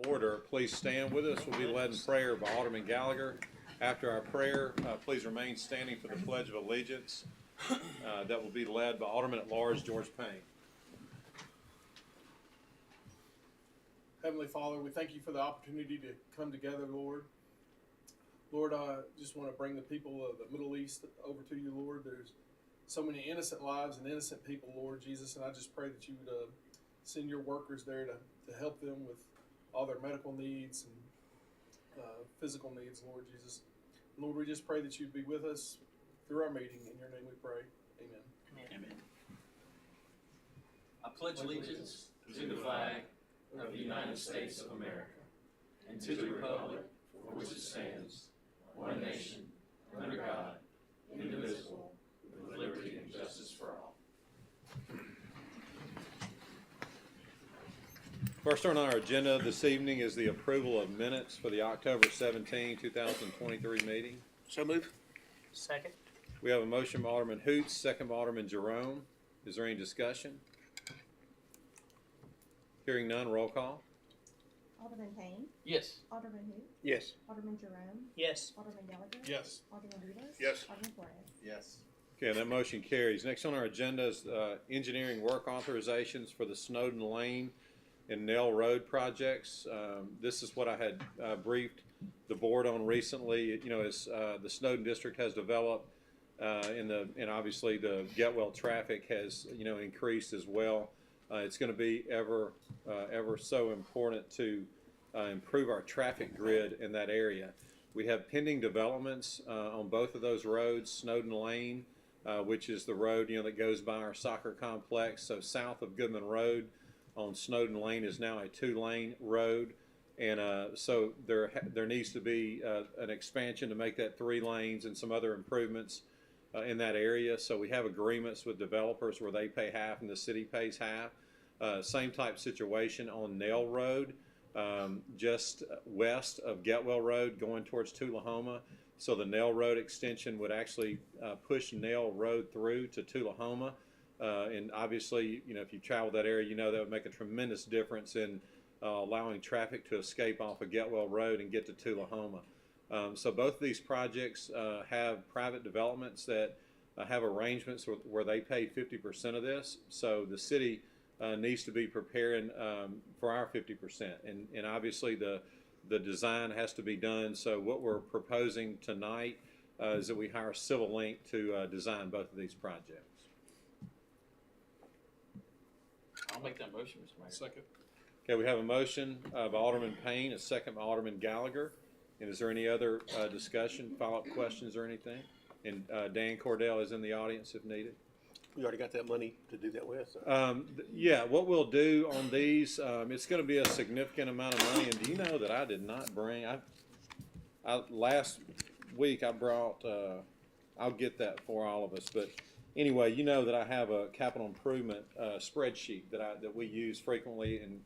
order, please stand with us. We'll be led in prayer by Alderman Gallagher. After our prayer, please remain standing for the Pledge of Allegiance that will be led by Alderman at Large George Payne. Heavenly Father, we thank you for the opportunity to come together, Lord. Lord, I just want to bring the people of the Middle East over to you, Lord. There's so many innocent lives and innocent people, Lord Jesus, and I just pray that you would send your workers there to help them with all their medical needs and physical needs, Lord Jesus. Lord, we just pray that you'd be with us through our meeting. In your name we pray. Amen. Amen. I pledge allegiance to the flag of the United States of America and to the republic for which it stands, one nation, under God, indivisible, with liberty and justice for all. First on our agenda this evening is the approval of minutes for the October 17, 2023 meeting. So move. Second. We have a motion by Alderman Hoots, second by Alderman Jerome. Is there any discussion? Hearing none, roll call. Alderman Payne. Yes. Alderman Hoot. Yes. Alderman Jerome. Yes. Alderman Gallagher. Yes. Alderman Rivas. Yes. Alderman Flores. Yes. Okay, that motion carries. Next on our agenda is engineering work authorizations for the Snowden Lane and Nell Road projects. This is what I had briefed the board on recently. You know, as the Snowden district has developed, and obviously the Getwell traffic has increased as well. It's going to be ever so important to improve our traffic grid in that area. We have pending developments on both of those roads. Snowden Lane, which is the road that goes by our soccer complex. So south of Goodman Road on Snowden Lane is now a 2-lane road, and so there needs to be an expansion to make that 3 lanes and some other improvements in that area. So we have agreements with developers where they pay half and the city pays half. Same type situation on Nell Road, just west of Getwell Road going towards Tullahoma. So the Nell Road extension would actually push Nell Road through to Tullahoma. And obviously, if you travel that area, that would make a tremendous difference in allowing traffic to escape off of Getwell Road and get to Tullahoma. So both of these projects have private developments that have arrangements where they pay 50% of this. So the city needs to be preparing for our 50%. And obviously the design has to be done. So what we're proposing tonight is that we hire Civil Link to design both of these projects. I'll make that motion, Mr. Mayor. Second. Okay, we have a motion by Alderman Payne, a second by Alderman Gallagher. And is there any other discussion, follow-up questions or anything? And Dan Cordell is in the audience if needed. We already got that money to do that with. So. Yeah, what we'll do on these, it's going to be a significant amount of money. And do you know that I did not bring, last week I brought, I'll get that for all of us. But anyway, you know that I have a capital improvement spreadsheet that we use frequently and,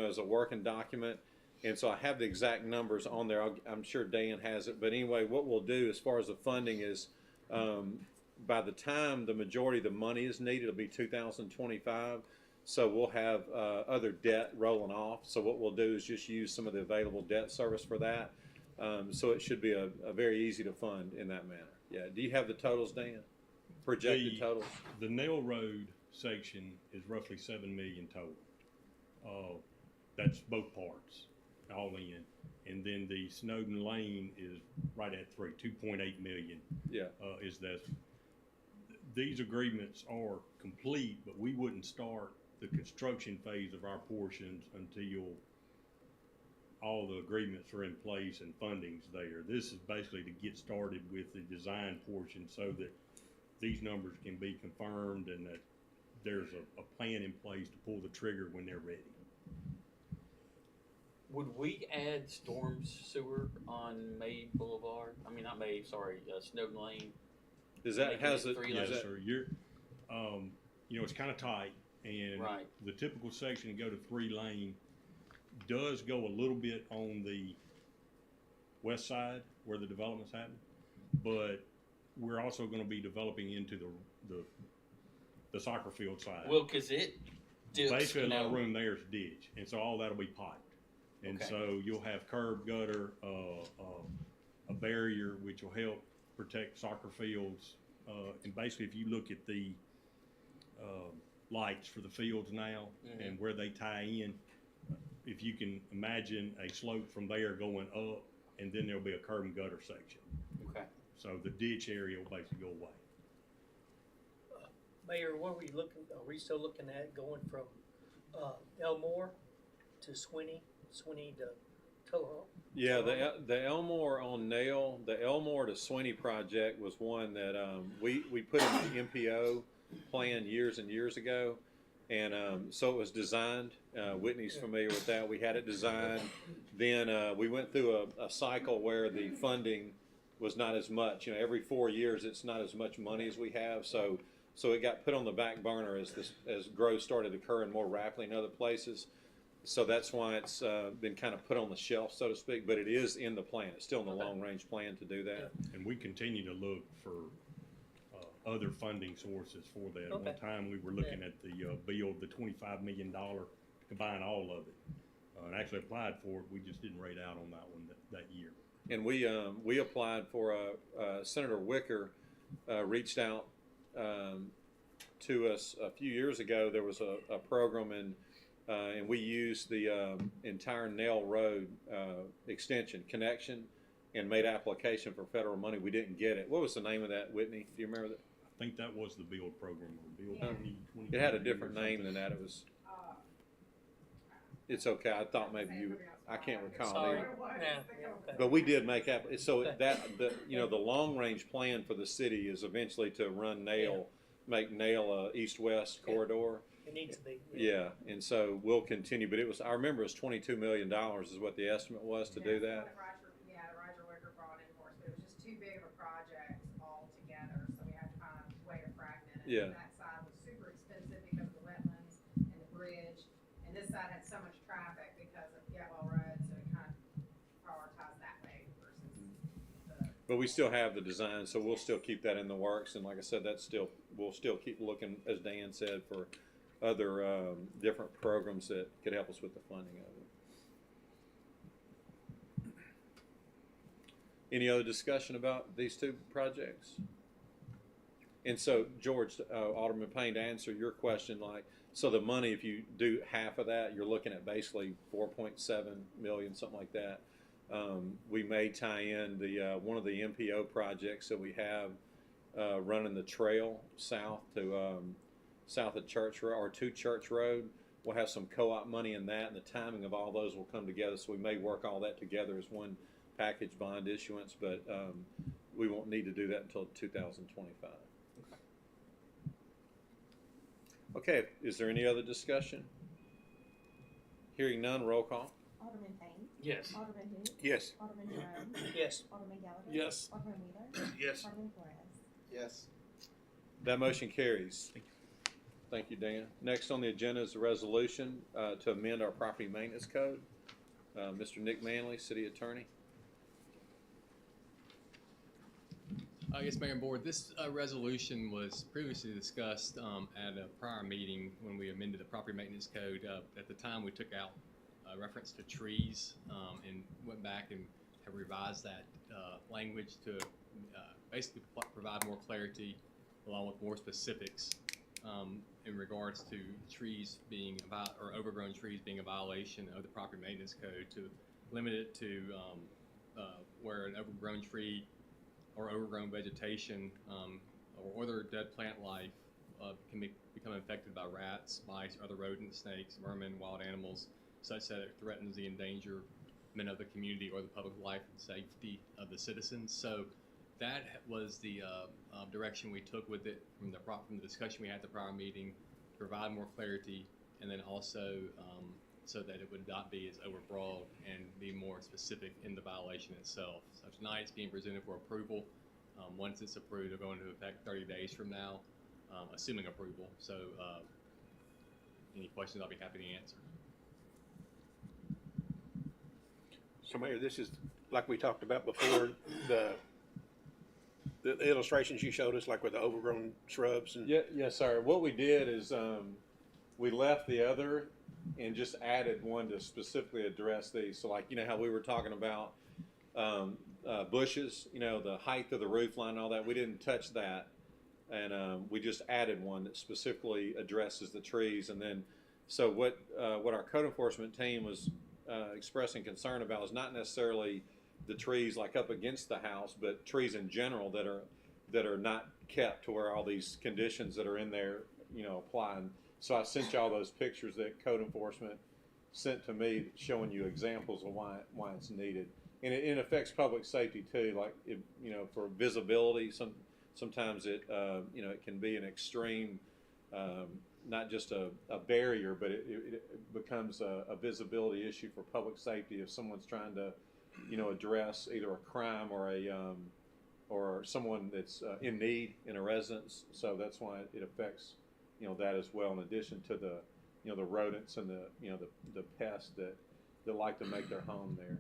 as a working document. And so I have the exact numbers on there. I'm sure Dan has it. But anyway, what we'll do as far as the funding is, by the time the majority of the money is needed, it'll be 2025. So we'll have other debt rolling off. So what we'll do is just use some of the available debt service for that. So it should be a very easy to fund in that manner. Yeah. Do you have the totals, Dan? Projected totals? The Nell Road section is roughly $7 million total. That's both parts, all in. And then the Snowden Lane is right at 2.8 million. Yeah. Is that these agreements are complete, but we wouldn't start the construction phase of our portions until all the agreements are in place and funding's there. This is basically to get started with the design portion so that these numbers can be confirmed and that there's a plan in place to pull the trigger when they're ready. Would we add storm sewer on May Boulevard? I mean, not May, sorry, Snowden Lane. Is that, has it? Three Yes, lanes? sir. It's kind of tight, and Right. the typical section to go to 3-lane does go a little bit on the west side where the development's happening, but we're also going to be developing into the soccer field side. Well, because it dips. Basically, a lot of room there is ditch, and so all that'll be piped. And Okay. so you'll have curb gutter, a barrier which will help protect soccer fields. And basically, if you look at the lights for the fields now and where they tie in, if you can imagine a slope from there going up, and then there'll be a curb and gutter section. Okay. So the ditch area will basically go away. Mayor, what are we still looking at going from, Elmore to Swinney to Toho? Yeah, the Elmore on Nail, the Elmore to Swinney project was one that we put in the MPO plan years and years ago, and so it was designed. Whitney's familiar with that. We had it designed. Then we went through a cycle where the funding was not as much. You know, every 4 years it's not as much money as we have. So it got put on the back burner as growth started occurring more rapidly in other places. So that's why it's been kind of put on the shelf, so to speak. But it is in the plan. It's still in the long-range plan to do that. And we continue to look for other funding sources for that. At one Okay. time, we were looking at the bill, the $25 million to combine all of it. And actually applied for it. We just didn't rate out on that one that year. And we applied for Senator Wicker reached out to us a few years ago. There was a program and we used the entire Nail Road extension connection and made application for federal money. We didn't get it. What was the name of that, Whitney? Do you remember that? I think that was the build program or build Yeah. 2020. It had a different name than that. It was. It's okay. I thought maybe you. I can't recall. Sorry. either. Yeah. But we did make so that the long range plan for the city is eventually to run make Nail a east-west corridor. It needs to be. Yeah, and so we'll continue. But I remember it was $22 million is what the estimate was to do that. The Roger Wicker brought in for us, but it was just too big of a project altogether, so we had to find a way to fragment it. Yeah. And that side was super expensive because of the wetlands and the bridge, and this side had so much traffic because of Getwell Road, so we kind of prioritized that way versus the. But we still have the design, so we'll still keep that in the works. And like I said, we'll still keep looking, as Dan said, for other different programs that could help us with the funding of it. Any other discussion about these two projects? And so, George, Alderman Payne, to answer your question, so the money, if you do half of that, you're looking at basically 4.7 million, something like that. We may tie in the one of the MPO projects that we have running the trail south of Church Road or to Church Road. We'll have some co-op money in that, and the timing of all those will come together. So we may work all that together as one package bond issuance, but we won't need to do that until 2025. Okay, is there any other discussion? Hearing none, roll call. Alderman Payne. Yes. Alderman who? Yes. Alderman Jerome. Yes. Alderman Gallagher. Yes. Alderman Wheeler. Yes. Alderman Flores. Yes. That motion carries. Thank you, Dan. Next on the agenda is a resolution to amend our property maintenance code. Mr. Nick Manley, City Attorney. Yes, Mayor and Board, this resolution was previously discussed at a prior meeting when we amended the property maintenance code. At the time, we took out reference to trees and went back and have revised that language to basically provide more clarity along with more specifics in regards to trees being or overgrown trees being a violation of the property maintenance code, to limit it to where an overgrown tree or overgrown vegetation or other dead plant life can become infected by rats, mice, other rodents, snakes, vermin, wild animals, such that it threatens the endangerment of the community or the public life and safety of the citizens. So that was the direction we took with it from the discussion we had at the prior meeting, to provide more clarity, and then also so that it would not be as overbroad and be more specific in the violation itself. So tonight it's being presented for approval. Once it's approved, it'll go into effect 30 days from now, assuming approval. So any questions, I'll be happy to answer. So Mayor, this is, like we talked about before, the illustrations you showed us, like with the overgrown shrubs and. Yes, sir. What we did is we left the other and just added one to specifically address these. So like, you know how we were talking about bushes, you know, the height of the roof line and all that, we didn't touch that. And we just added one that specifically addresses the trees. And then, so what our code enforcement team was expressing concern about is not necessarily the trees like up against the house, but trees in general that are not kept to where all these conditions that are in there, you know, apply. And so I sent y'all those pictures that code enforcement sent to me showing you examples of why it's needed. And it affects public safety too, like, you know, for visibility. Sometimes it, you know, it can be an extreme, not just a barrier, but it becomes a visibility issue for public safety if someone's trying to, you know, address either a crime or someone that's in need in a residence. So that's why it affects, you know, that as well, in addition to the, you know, the rodents and the, you know, the pests that like to make their home there.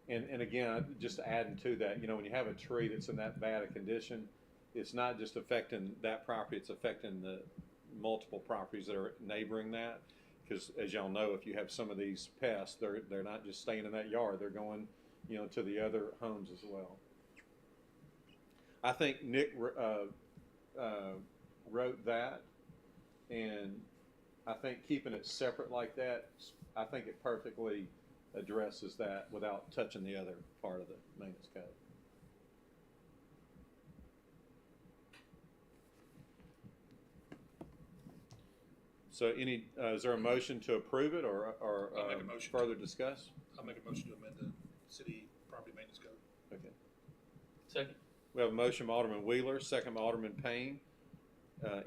And again, just adding to that, you know, when you have a tree that's in that bad a condition, it's not just affecting that property, it's affecting the multiple properties that are neighboring that. Because as y'all know, if you have some of these pests, they're not just staying in that yard, they're going, you know, to the other homes as well. I think Nick wrote that, and I think keeping it separate like that, I think it perfectly addresses that without touching the other part of the maintenance code. So is there a motion to approve it or I'll make a motion. further discuss? I'll make a motion to amend the city property maintenance code. Okay. Second. We have a motion by Alderman Wheeler, second by Alderman Payne.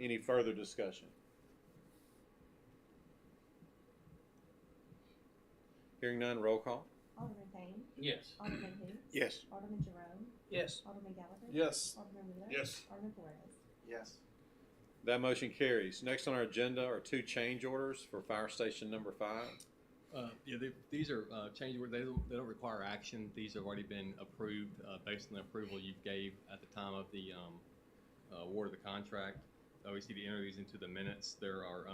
Any further discussion? Hearing none, roll call. Alderman Payne. Yes. Alderman who? Yes. Alderman Jerome. Yes. Alderman Gallagher. Yes. Alderman Wheeler. Yes. Alderman Flores. Yes. That motion carries. Next on our agenda are two change orders for fire station number 5. Yeah, these are change orders. They don't require action. These have already been approved based on the approval you gave at the time of the award of the contract. We need to enter these into the minutes. There are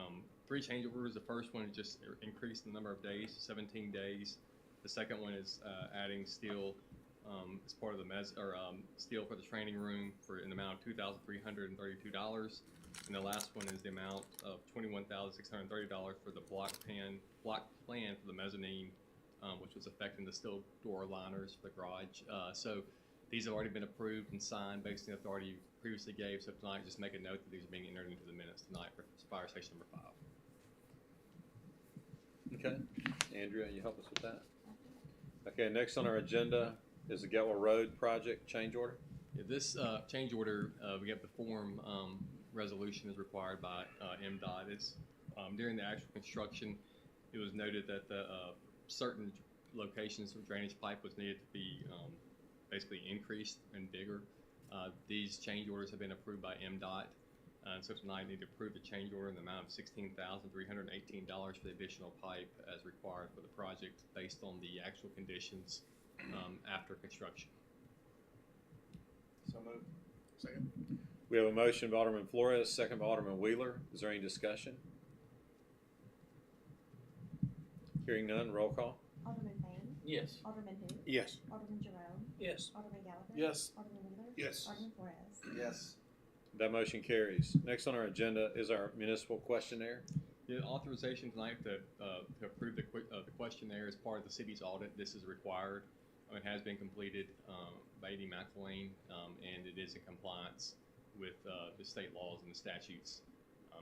3 change orders. The first one is just increase the number of days, 17 days. The second one is adding steel as part of the steel for the training room for an amount of $2,332. And the last one is the amount of $21,630 for the block plan for the mezzanine, which was affecting the steel door liners for the garage. So these have already been approved and signed based on the authority you previously gave. So tonight, just make a note that these are being entered into the minutes tonight for fire station number 5. Okay. Andrea, you help us with that? Okay, next on our agenda is the Getwell Road project change order. Yeah, this change order, we have the form resolution is required by MDOT. It's during the actual construction, it was noted that the certain locations of drainage pipe was needed to be basically increased and bigger. These change orders have been approved by MDOT. So tonight, I need to approve the change order in the amount of $16,318 for the additional pipe as required for the project based on the actual conditions after construction. So moved. Second. We have a motion by Alderman Flores, second by Alderman Wheeler. Is there any discussion? Hearing none, roll call. Alderman Payne. Yes. Alderman who? Yes. Alderman Jerome. Yes. Alderman Gallagher. Yes. Alderman Wheeler. Yes. Alderman Flores. Yes. That motion carries. Next on our agenda is our municipal questionnaire. The authorization tonight to approve the questionnaire as part of the city's audit. This is required. It has been completed by Edie McElwain, and it is in compliance with the state laws and the statutes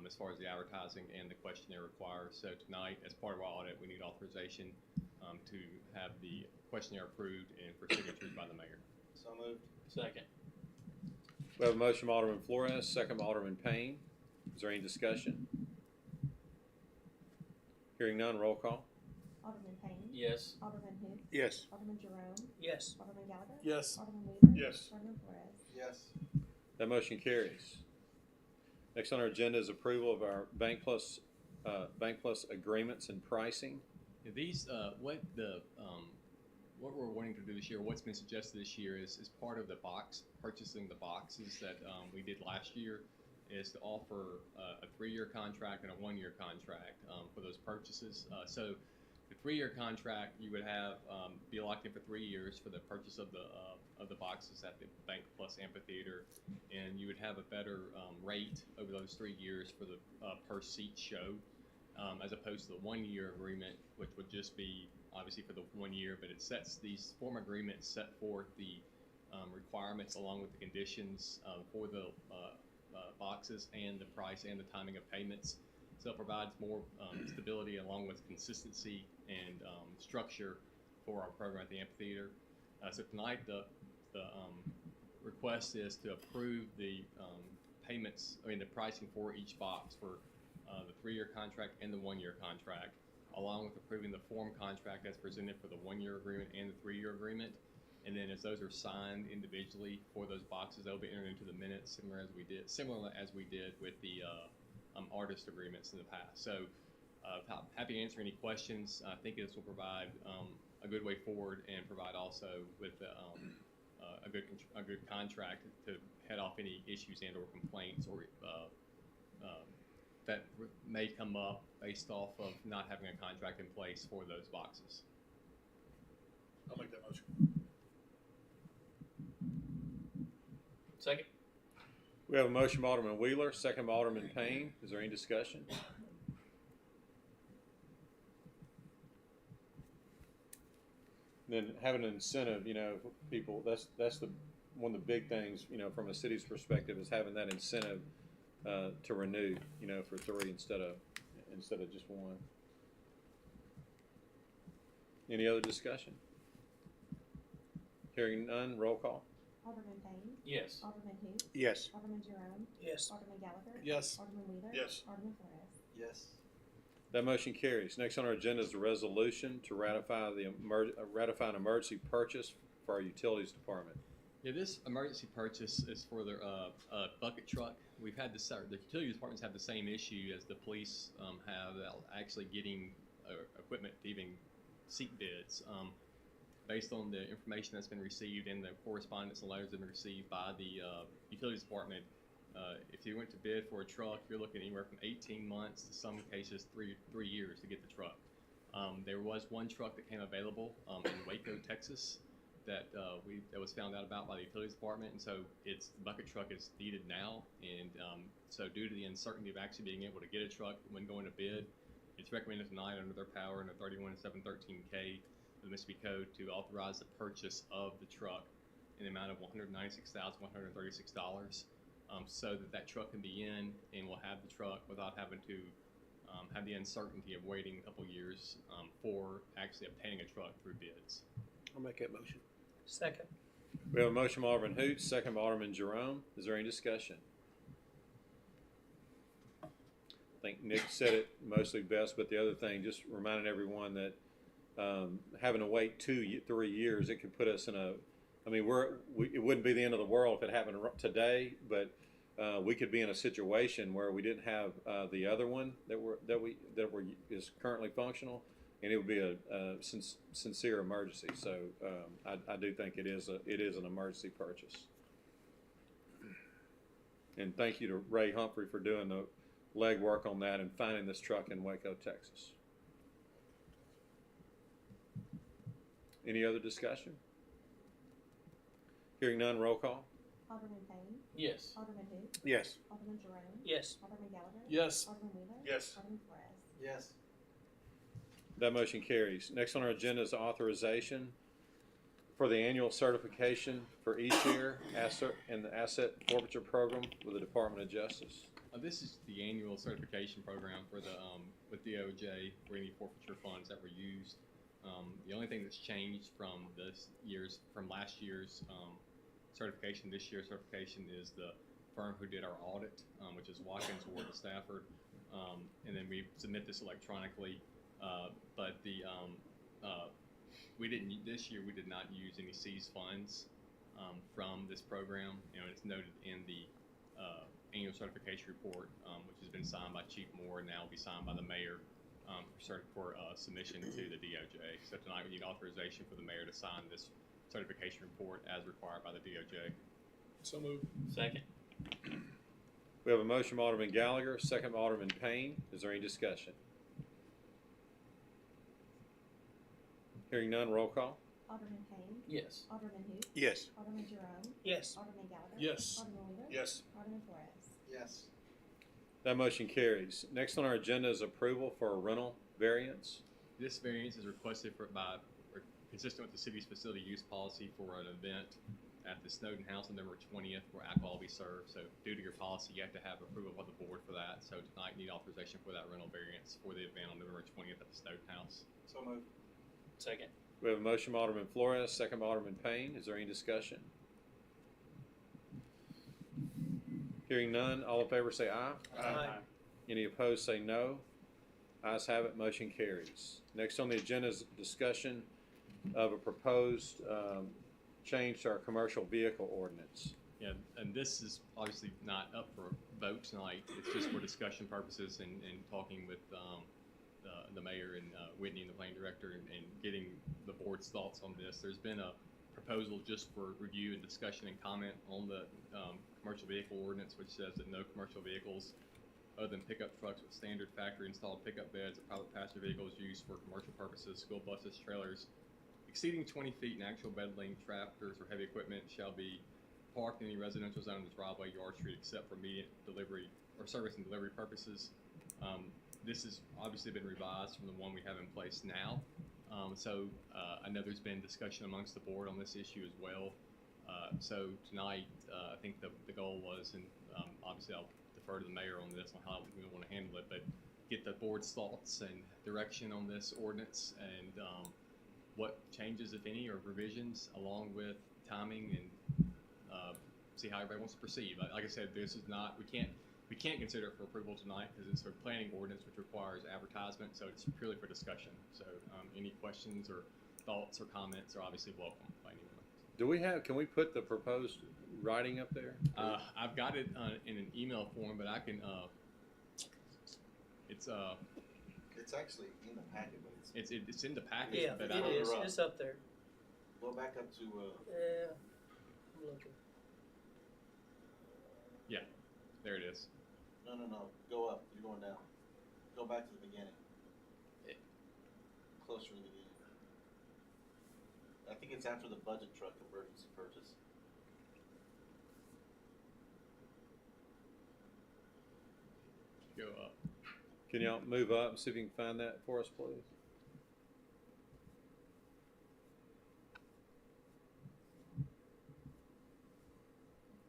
as far as the advertising and the questionnaire requires. So tonight, as part of our audit, we need authorization to have the questionnaire approved and for signatures by the mayor. So moved. Second. We have a motion by Alderman Flores, second by Alderman Payne. Is there any discussion? Hearing none, roll call. Alderman Payne. Yes. Alderman who? Yes. Alderman Jerome. Yes. Alderman Gallagher. Yes. Alderman Wheeler. Yes. Alderman Flores. Yes. That motion carries. Next on our agenda is approval of our Bank Plus agreements and pricing. Yeah, these what we're wanting to do this year, what's been suggested this year is part of the purchasing the boxes that we did last year, is to offer a 3-year contract and a 1-year contract for those purchases. So the 3-year contract, you would have be locked in for 3 years for the purchase of the boxes at the Bank Plus Amphitheater, and you would have a better rate over those 3 years for the per seat show, as opposed to the 1-year agreement, which would just be obviously for the 1 year, but it sets these form agreements set forth the requirements along with the conditions for the boxes and the price and the timing of payments. So it provides more stability along with consistency and structure for our program at the amphitheater. So tonight the request is to approve the the pricing for each box for the 3-year contract and the 1-year contract, along with approving the form contract as presented for the 1-year agreement and the 3-year agreement. And then as those are signed individually for those boxes, they'll be entered into the minutes similar as we did with the artist agreements in the past. So happy to answer any questions. I think this will provide a good way forward and provide also with a good contract to head off any issues and or complaints or that may come up based off of not having a contract in place for those boxes. I'll make that motion. Second. We have a motion by Alderman Wheeler, second by Alderman Payne. Is there any discussion? Then having an incentive, for people, that's one of the big things, from a city's perspective, is having that incentive to renew, for 3 instead of just 1. Any other discussion? Hearing none, roll call. Alderman Payne. Yes. Alderman who? Yes. Alderman Jerome. Yes. Alderman Gallagher. Yes. Alderman Wheeler. Yes. Alderman Flores. Yes. That motion carries. Next on our agenda is the resolution to ratify an emergency purchase for our utilities department. Yeah, this emergency purchase is for the bucket truck. We've had the utility departments have the same issue as the police have, actually getting equipment to even seek bids. Based on the information that's been received and the correspondence and letters that have been received by the utilities department, if you went to bid for a truck, you're looking anywhere from 18 months to some cases 3 years to get the truck. There was one truck that came available in Waco, Texas, that was found out about by the utilities department, and so the bucket truck is needed now. And so due to the uncertainty of actually being able to get a truck when going to bid, it's recommended tonight under their power under 31.713K of the Mississippi Code to authorize the purchase of the truck in the amount of $196,136, so that truck can be in and we'll have the truck without having to have the uncertainty of waiting a couple years for actually obtaining a truck through bids. I'll make that motion. Second. We have a motion by Alderman Hoots, second by Alderman Jerome. Is there any discussion? I think Nick said it mostly best, but the other thing, just reminding everyone that having to wait 2-3 years, it could put us in it wouldn't be the end of the world if it happened today, but we could be in a situation where we didn't have the other one that is currently functional, and it would be a sincere emergency. So I do think it is an emergency purchase. And thank you to Ray Humphrey for doing the legwork on that and finding this truck in Waco, Texas. Any other discussion? Hearing none, roll call. Alderman Payne. Yes. Alderman who? Yes. Alderman Jerome. Yes. Alderman Gallagher. Yes. Alderman Wheeler. Yes. Alderman Flores. Yes. That motion carries. Next on our agenda is authorization for the annual certification for each year in the asset forfeiture program with the Department of Justice. This is the annual certification program for the with DOJ for any forfeiture funds that were used. The only thing that's changed from last year's certification, this year's certification, is the firm who did our audit, which is Watkins, Ward, and Stafford, and then we submit this electronically. But this year we did not use any seized funds from this program. It's noted in the annual certification report, which has been signed by Chief Moore and now will be signed by the mayor for submission to the DOJ. So tonight we need authorization for the mayor to sign this certification report as required by the DOJ. So moved. Second. We have a motion by Alderman Gallagher, second by Alderman Payne. Is there any discussion? Hearing none, roll call. Alderman Payne. Yes. Alderman who? Yes. Alderman Jerome. Yes. Alderman Gallagher. Yes. Alderman Wheeler. Yes. Alderman Flores. Yes. That motion carries. Next on our agenda is approval for a rental variance. This variance is requested or consistent with the city's facility use policy for an event at the Snowden House on November 20th where alcohol will be served. So due to your policy, you have to have approval of the board for that. So tonight, need authorization for that rental variance for the event on November 20th at the Snowden House. So moved. Second. We have a motion by Alderman Flores, second by Alderman Payne. Is there any discussion? Hearing none, all in favor say aye. Aye. Any opposed say no. Ayes have it, motion carries. Next on the agenda is discussion of a proposed change to our commercial vehicle ordinance. Yeah, and this is obviously not up for vote tonight. It's just for discussion purposes and talking with the mayor and Whitney and the planning director and getting the board's thoughts on this. There's been a proposal just for review and discussion and comment on the commercial vehicle ordinance, which says that no commercial vehicles other than pickup trucks with standard factory installed pickup beds or private passenger vehicles used for commercial purposes, school buses, trailers, exceeding 20 feet in actual bed length, tractors, or heavy equipment shall be parked in any residential zone of the driveway, yard, street, except for immediate delivery or service and delivery purposes. This has obviously been revised from the one we have in place now. I know there's been discussion amongst the board on this issue as well. So tonight, I think the goal was, and obviously I'll defer to the mayor on this, on how we want to handle it, but get the board's thoughts and direction on this ordinance and what changes, if any, or revisions, along with timing, and see how everybody wants to proceed. Like I said, this is not, we can't consider it for approval tonight because it's a planning ordinance which requires advertisement, so it's purely for discussion. So any questions or thoughts or comments are obviously welcome by anyone. Can we put the proposed writing up there? I've got it in an email form, but I can, it's actually in the packet, but it's in the package, Yeah, but it is. It's up there. go back up to, Yeah, I'm looking. there it is. no, go up, you're going down. Go back to the beginning. Closer to the beginning. I think it's after the budget truck emergency purchase. Go up. Can y'all move up and see if you can find that for us, please?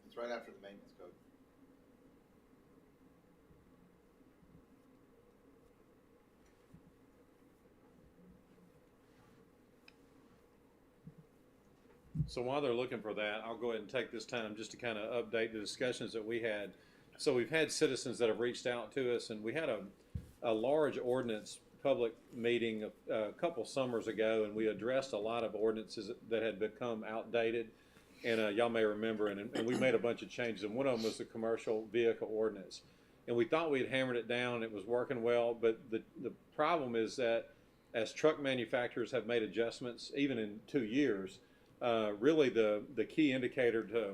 It's right after the maintenance code. So while they're looking for that, I'll go ahead and take this time just to kind of update the discussions that we had. So we've had citizens that have reached out to us, and we had a large ordinance public meeting a couple summers ago, and we addressed a lot of ordinances that had become outdated. And y'all may remember, and we made a bunch of changes, and one of them was the commercial vehicle ordinance. And we thought we had hammered it down, it was working well, but the problem is that as truck manufacturers have made adjustments, even in 2 years, really the key indicator to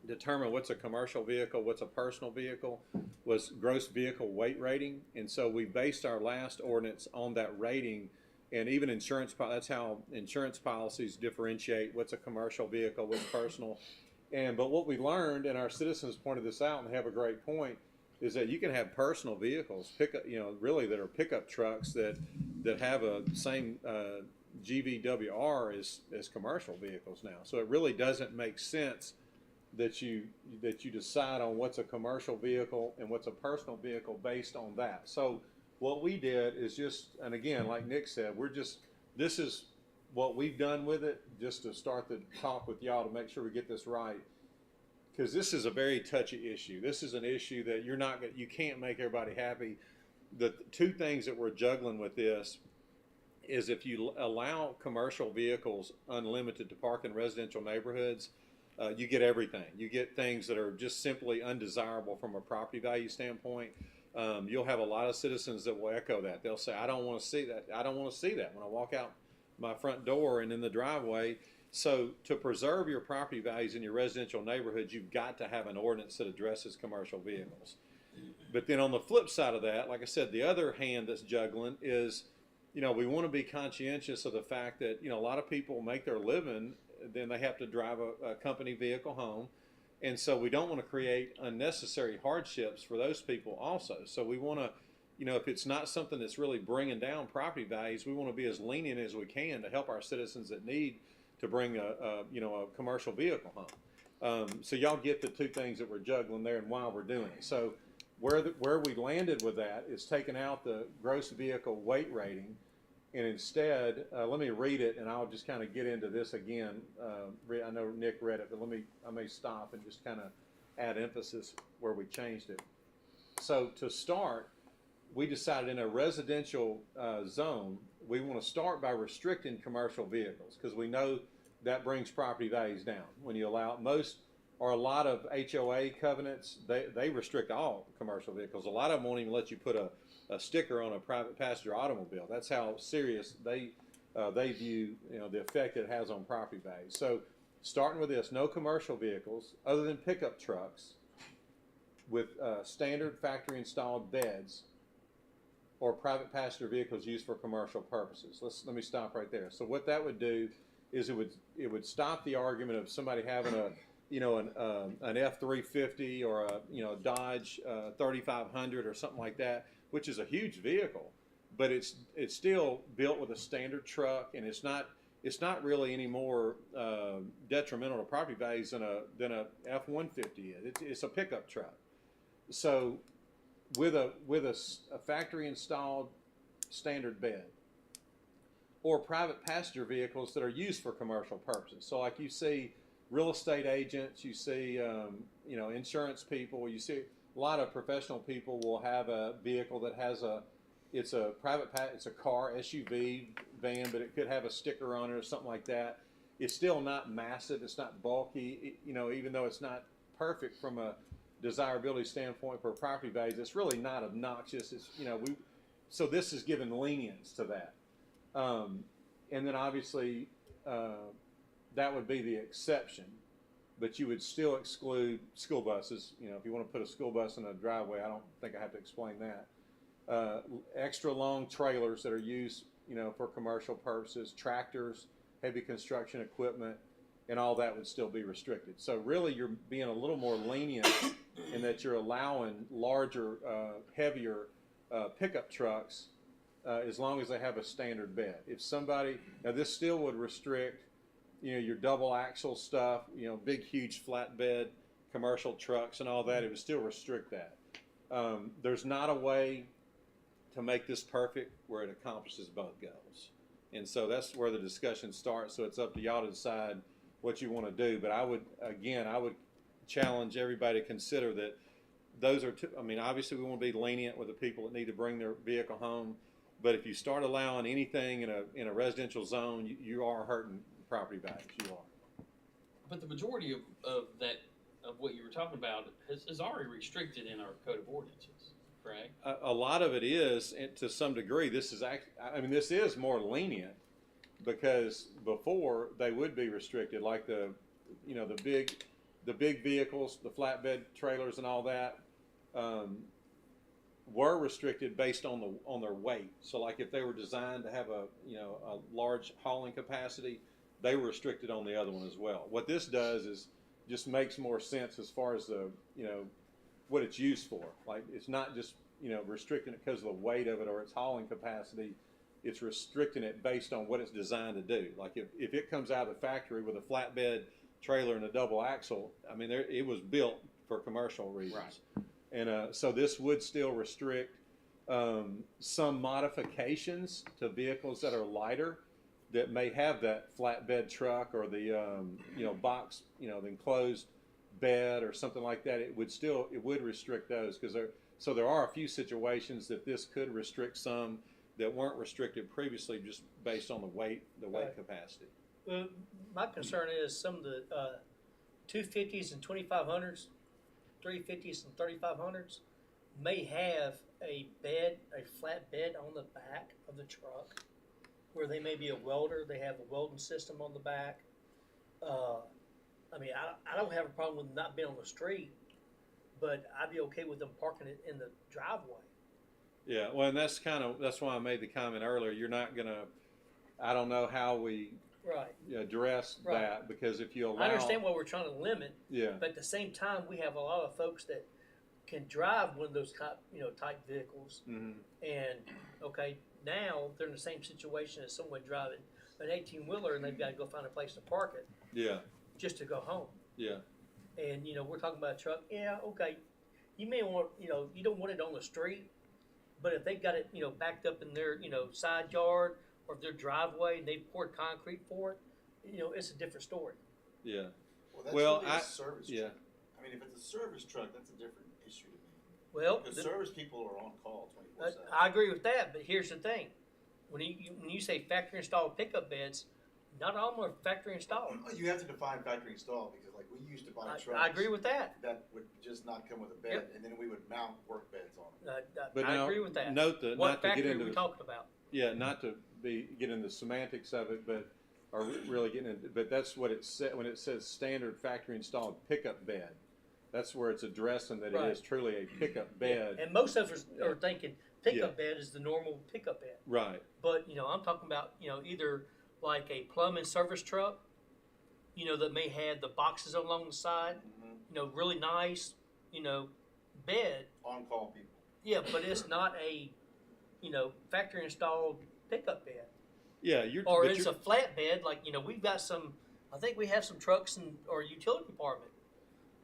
determine what's a commercial vehicle, what's a personal vehicle, was gross vehicle weight rating. And so we based our last ordinance on that rating, and even insurance, that's how insurance policies differentiate what's a commercial vehicle, what's personal. But what we learned, and our citizens pointed this out and they have a great point, is that you can have personal vehicles, really that are pickup trucks that have a same GVWR as commercial vehicles now. So it really doesn't make sense that you decide on what's a commercial vehicle and what's a personal vehicle based on that. So what we did is just, and again, like Nick said, this is what we've done with it, just to start the talk with y'all to make sure we get this right. Because this is a very touchy issue. This is an issue that you can't make everybody happy. The two things that we're juggling with this is if you allow commercial vehicles unlimited to park in residential neighborhoods, you get everything. You get things that are just simply undesirable from a property value standpoint. You'll have a lot of citizens that will echo that. They'll say, I don't want to see that. I don't want to see that when I walk out my front door and in the driveway. So to preserve your property values in your residential neighborhoods, you've got to have an ordinance that addresses commercial vehicles. But then on the flip side of that, like I said, the other hand that's juggling is, we want to be conscientious of the fact that, a lot of people make their living, then they have to drive a company vehicle home. And so we don't want to create unnecessary hardships for those people also. So we want to, if it's not something that's really bringing down property values, we want to be as lenient as we can to help our citizens that need to bring a commercial vehicle home. So y'all get the two things that we're juggling there and why we're doing it. So where we landed with that is taking out the gross vehicle weight rating, and instead, let me read it, and I'll just kind of get into this again. I know Nick read it, but I may stop and just kind of add emphasis where we changed it. So to start, we decided in a residential zone, we want to start by restricting commercial vehicles because we know that brings property values down. When you allow most or a lot of HOA covenants, they restrict all commercial vehicles. A lot of them won't even let you put a sticker on a private passenger automobile. That's how serious they view the effect it has on property values. So starting with this, no commercial vehicles other than pickup trucks with standard factory installed beds or private passenger vehicles used for commercial purposes. Let me stop right there. So what that would do is it would stop the argument of somebody having an F-350 or a Dodge 3500 or something like that, which is a huge vehicle, but it's still built with a standard truck, and it's not really any more detrimental to property values than a F-150 is. It's a pickup truck. So with a factory installed standard bed or private passenger vehicles that are used for commercial purposes. So like you see real estate agents, you see insurance people, you see a lot of professional people will have a vehicle that has it's a car, SUV, van, but it could have a sticker on it or something like that. It's still not massive, it's not bulky, even though it's not perfect from a desirability standpoint for property values, it's really not obnoxious. It's, so this is giving lenience to that. And then obviously, that would be the exception, but you would still exclude school buses. If you want to put a school bus in a driveway, I don't think I have to explain that. Extra long trailers that are used, for commercial purposes, tractors, heavy construction equipment, and all that would still be restricted. So really, you're being a little more lenient in that you're allowing larger, heavier pickup trucks as long as they have a standard bed. If somebody, now this still would restrict your double axle stuff, big, huge flatbed commercial trucks and all that, it would still restrict that. There's not a way to make this perfect where it accomplishes both goals. And so that's where the discussion starts. So it's up to y'all to decide what you want to do. But I would challenge everybody to consider that those are two. Obviously we want to be lenient with the people that need to bring their vehicle home. But if you start allowing anything in a residential zone, you are hurting property values. You are. But the majority of what you were talking about is already restricted in our code of ordinances, correct? A lot of it is, and to some degree. This is more lenient because before they would be restricted, like the big vehicles, the flatbed trailers, and all that. Were restricted based on their weight. So like if they were designed to have a large hauling capacity, they were restricted on the other one as well. What this does is just makes more sense as far as the what it's used for. Like it's not just restricting it because of the weight of it or its hauling capacity. It's restricting it based on what it's designed to do. Like if it comes out of the factory with a flatbed trailer and a double axle, it was built for commercial reasons. Right. And so this would still restrict some modifications to vehicles that are lighter that may have that flatbed truck or the box, the enclosed bed or something like that. It would restrict those because there are a few situations that this could restrict some that weren't restricted previously just based on the weight capacity. Well, my concern is some of the 250s and 2500s, 350s and 3500s may have a flat bed on the back of the truck where they may be a welder, they have a welding system on the back. I mean, I don't have a problem with not being on the street, but I'd be okay with them parking it in the driveway. Yeah, well, and that's why I made the comment earlier. You're not gonna. I don't know how we Right. address Right. that, because if you allow. I understand what we're trying to limit, Yeah. but at the same time, we have a lot of folks that can drive one of those type vehicles. Hmm. And okay, now they're in the same situation as someone driving an 18-wheeler and they've got to go find a place to park it Yeah. just to go home. Yeah. And we're talking about a truck. Yeah, okay. You may want, you don't want it on the street, but if they got it, backed up in their, side yard or their driveway and they poured concrete for it, it's a different story. Yeah. Well, that's Well, really I- a service yeah. truck. I mean, if it's a service truck, that's a different issue to me. Well, Because service people are on call 24/7. I agree with that, but here's the thing: when you say factory installed pickup beds, not all of them are factory installed. You have to define factory installed, because like we used to buy trucks. I agree with that. That would just not come with a bed, Yep. and then we would mount work beds on them. But I now, agree with that. Note that What not to get factory into are we the, talking about? yeah, not to get into the semantics of it, but are really getting into. But that's what it said when it says standard factory installed pickup bed. That's where it's addressing that Right. it is truly a pickup bed. And most of us are thinking pickup bed is the normal pickup bed. Right. But I'm talking about either like a plumbing service truck, that may have the boxes along the side, really nice, bed. On call people. Yeah, but it's not a, factory installed pickup bed. Yeah. You're. Or but it's you're- a flatbed, like, we've got some, I think we have some trucks in our utility department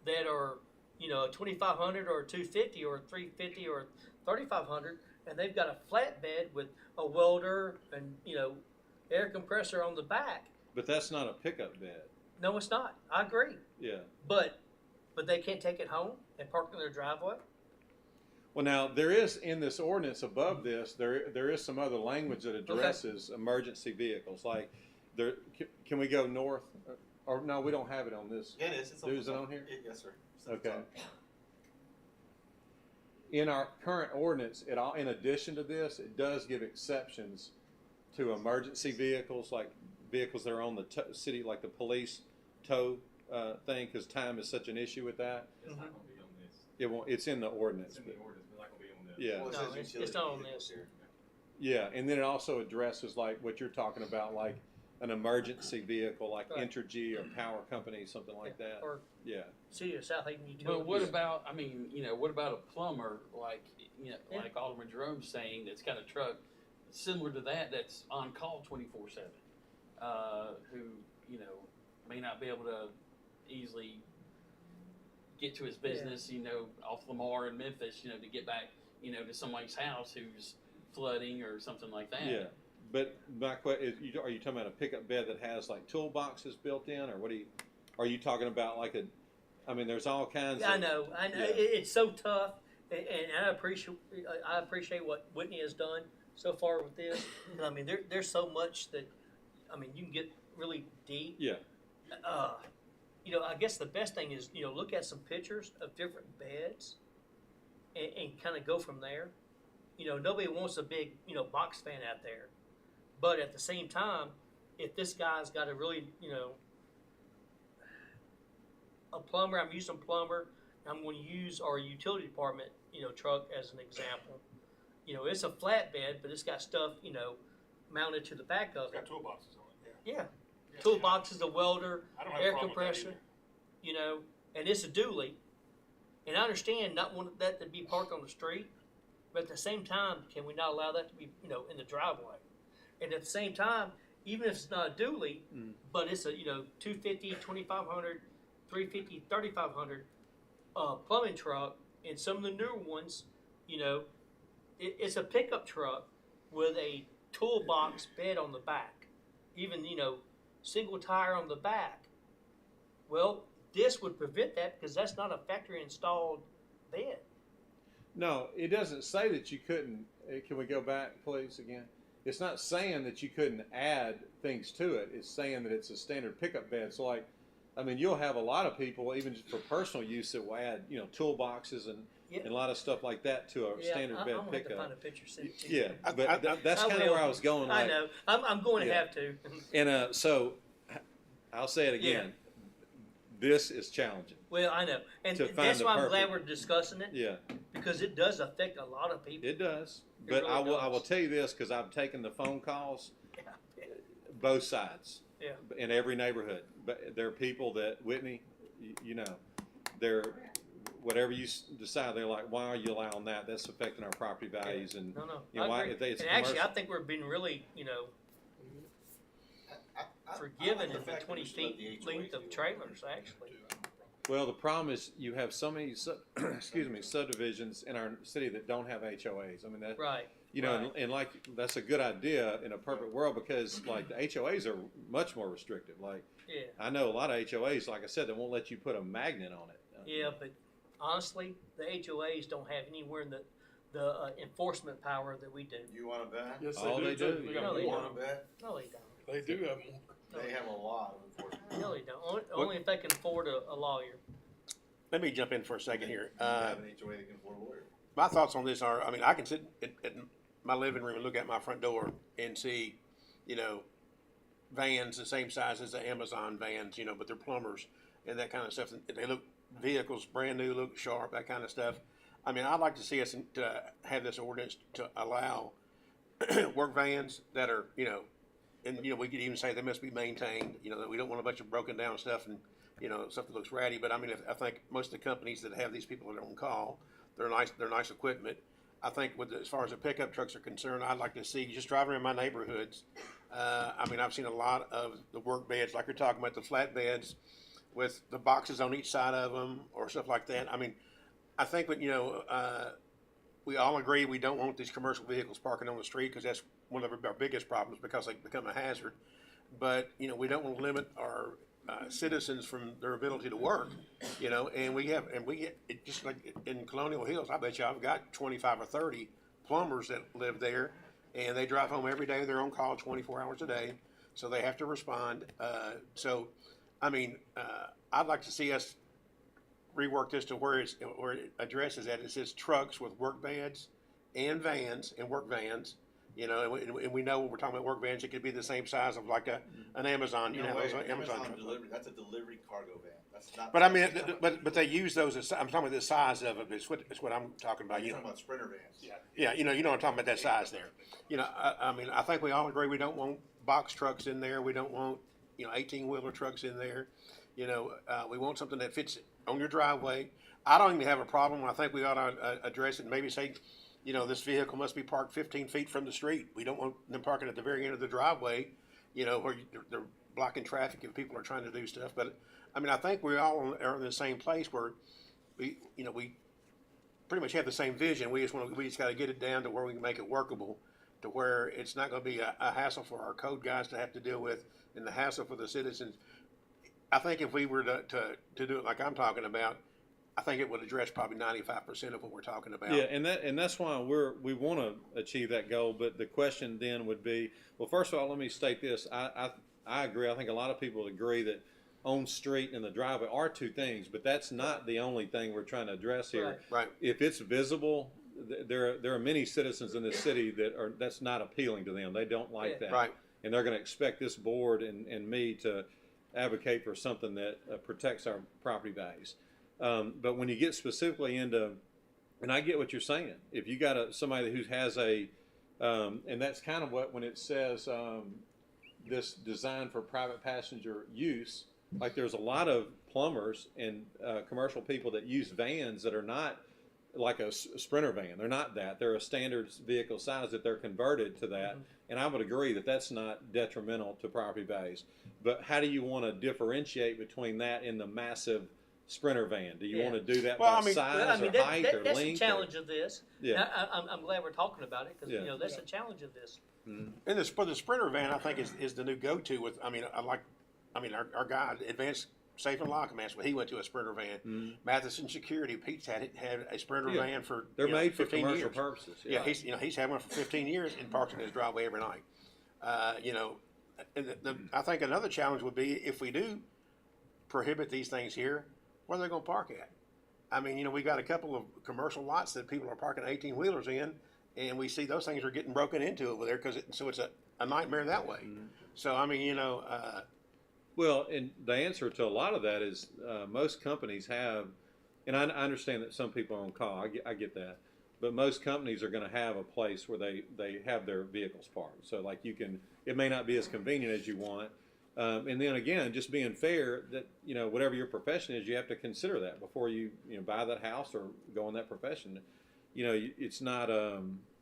that are, a 2500 or a 250 or a 350 or 3500, and they've got a flatbed with a welder and, air compressor on the back. But that's not a pickup bed. No, it's not. I agree. Yeah. But they can't take it home and park in their driveway? Well, now there is in this ordinance above this, there is some other language that addresses emergency vehicles. Like, can we go north? Or no, we don't have it on this. Yeah, it is. It's Is it on here? Yes, sir. It's at the Okay. top. In our current ordinance, in addition to this, it does give exceptions to emergency vehicles, like vehicles that are on the city, like the police tow thing, because time is such an issue with that. It's not gonna be on this. It won't. It's in the ordinance. It's in the But, ordinance, but not gonna be on this. yeah. Well, it No, says it's utility not on vehicles this. here. Yeah, and then it also addresses like what you're talking about, like an emergency vehicle, like Right. Entergy or Power Company, something like that. Or Yeah. City of Southaven Utilities. But what about, what about a plumber, like, Yeah. like Alderman Jerome's saying, that's got a truck similar to that, that's on call 24/7, who, may not be able to easily get to his business, off Lamar in Memphis, to get back, to somebody's house who's flooding or something like that. Yeah. But my question is, are you talking about a pickup bed that has like toolboxes built in, or are you talking about like there's all kinds of. I know. Yeah. It's so tough, and I appreciate what Whitney has done so far with this. I mean, there's so much that, you can get really deep. Yeah. I guess the best thing is, look at some pictures of different beds, and kind of go from there. Nobody wants a big, box fan out there, but at the same time, if this guy's got a really, a plumber, I'm using plumber. I'm going to use our utility department, truck as an example. It's a flatbed, but it's got stuff, mounted to the back of It's got it. toolboxes on it, yeah. Yeah, toolboxes, a welder, I don't have a air problem with that compressor, either. and it's a dually. And I understand not wanting that to be parked on the street, but at the same time, can we not allow that to be, in the driveway? And at the same time, even if it's not a dually, but it's a, 250, 2500, 350, 3500 plumbing truck, and some of the newer ones, it's a pickup truck with a toolbox bed on the back, even, single tire on the back. Well, this would prevent that because that's not a factory installed bed. No, it doesn't say that you couldn't. Can we go back, please, again? It's not saying that you couldn't add things to it. It's saying that it's a standard pickup bed. So, you'll have a lot of people, even just for personal use, that will add, toolboxes and a lot of stuff like that to a standard bed I'm going to pickup. find a picture. Send it to you. Yeah, but that's I kind of will. where I was going. I know. I'm going to Yeah. have to. And so, I'll say it again. This is challenging. Well, I know, and To find that's the why I'm glad perfect- we're discussing it, Yeah, because it does affect a lot of people. it does. It But really I will does. tell you this, because I've taken the phone calls, both sides. Yeah. In every neighborhood. But there are people that, Whitney, you know, they're, whatever you decide, they're like, why are you allowing that? That's affecting our property values and, No, you know, I why, agree. if they, it's And actually, I commercial. think we're being really, I forgiving like in the fact that 20 we should let feet the HOAs length do of it. trailers, actually. Well, the problem is you have so many, excuse me, subdivisions in our city that don't have HOAs. I mean, that, Right. you know, right. and like, that's a good idea in a perfect world because like the HOAs are much more restrictive. Like, Yeah. I know a lot of HOAs, like I said, that won't let you put a magnet on it. Yeah, but honestly, the HOAs don't have anywhere the enforcement power that we do. You wanna bet? Yes, All they do, They you got know, they You more. wanna bet? No, they don't. They do have more. They have a lot of enforcement. No, they don't. Only if they can afford a lawyer. Let me jump in for a second here. You have an HOA that can afford a lawyer. My thoughts on this are, I mean, I can sit in my living room and look at my front door and see, you know, vans the same size as the Amazon vans, you know, but they're plumbers and that kind of stuff. They look, vehicles brand new, look sharp, that kind of stuff. I mean, I'd like to see us to have this ordinance to allow work vans that are, you know, and, you know, we could even say they must be maintained, you know, that we don't want a bunch of broken down stuff and, you know, stuff that looks ratty. But I mean, I think most of the companies that have these people that are on call, they're nice equipment. I think as far as the pickup trucks are concerned, I'd like to see, just driving in my neighborhoods, I mean, I've seen a lot of the work beds, like you're talking about, the flatbeds with the boxes on each side of them or stuff like that. I mean, I think that, you know, we all agree we don't want these commercial vehicles parking on the street because that's one of our biggest problems because they become a hazard. But, you know, we don't want to limit our citizens from their ability to work, you know, and we get it just like in Colonial Hills. I bet you I've got 25 or 30 plumbers that live there, and they drive home every day. They're on call 24 hours a day, so they have to respond. So, I mean, I'd like to see us rework this to where it addresses that. It says trucks with work beds and vans and work vans. You know, and we know when we're talking about work vans, it could be the same size of like an Amazon. You know, wait, those Amazon trucks. delivery, that's a delivery cargo van. That's not. But I mean, but they use those as, I'm talking about the size of it. It's what I'm talking about. You're You know, talking about Sprinter vans. yeah, you know what I'm talking about, that size there. You know, I mean, I think we all agree we don't want box trucks in there. We don't want, you know, 18-wheeler trucks in there. You know, we want something that fits on your driveway. I don't even have a problem. I think we ought to address it and maybe say, you know, this vehicle must be parked 15 feet from the street. We don't want them parking at the very end of the driveway, you know, where they're blocking traffic if people are trying to do stuff. But, I mean, I think we all are in the same place where we pretty much have the same vision. We just got to get it down to where we can make it workable, to where it's not going to be a hassle for our code guys to have to deal with and the hassle for the citizens. I think if we were to do it like I'm talking about, I think it would address probably 95% of what we're talking about. Yeah, and that's why we want to achieve that goal. But the question then would be, well, first of all, let me state this. I agree. I think a lot of people would agree that on street and the driveway are two things, but that's not the only thing we're trying to address here. Right. Right. If it's visible, there are many citizens in this city that's not appealing to them. They don't like Yeah. that, Right. and they're going to expect this board and me to advocate for something that protects our property values. But when you get specifically into, and I get what you're saying, if you got somebody who has and that's kind of what, when it says this designed for private passenger use, like there's a lot of plumbers and commercial people that use vans that are not like a Sprinter van. They're not that. They're a standard vehicle size that they're converted to that. Mm-hmm. And I would agree that that's not detrimental to property values. But how do you want to differentiate between that and the massive Sprinter van? Do you want to do that by size or height or that's length? the challenge of this. Yeah. I'm glad we're talking about it because Yeah. you know that's the challenge of this. Mm-hmm. And the Sprinter van, I think, is the new go-to with, our guy, Advanced Safe and Lock Master, he went to a Sprinter van. Mm-hmm. Matheson Security, Pete's had a Sprinter Yeah. van for They're made for 15 commercial years. purposes. Yeah, he's had one for 15 years and parks in his driveway every night. And I think another challenge would be if we do prohibit these things here, where are they going to park at? I mean, we got a couple of commercial lots that people are parking 18-wheelers in, and we see those things are getting broken into over there so it's a nightmare that way. Mm-hmm. So, I mean, Well, and the answer to a lot of that is most companies have, and I understand that some people are on call. I get that, but most companies are going to have a place where they have their vehicles parked. So like you can, it may not be as convenient as you want. And then again, just being fair that, you know, whatever your profession is, you have to consider that before you know, buy that house or go in that profession. You know, it's not,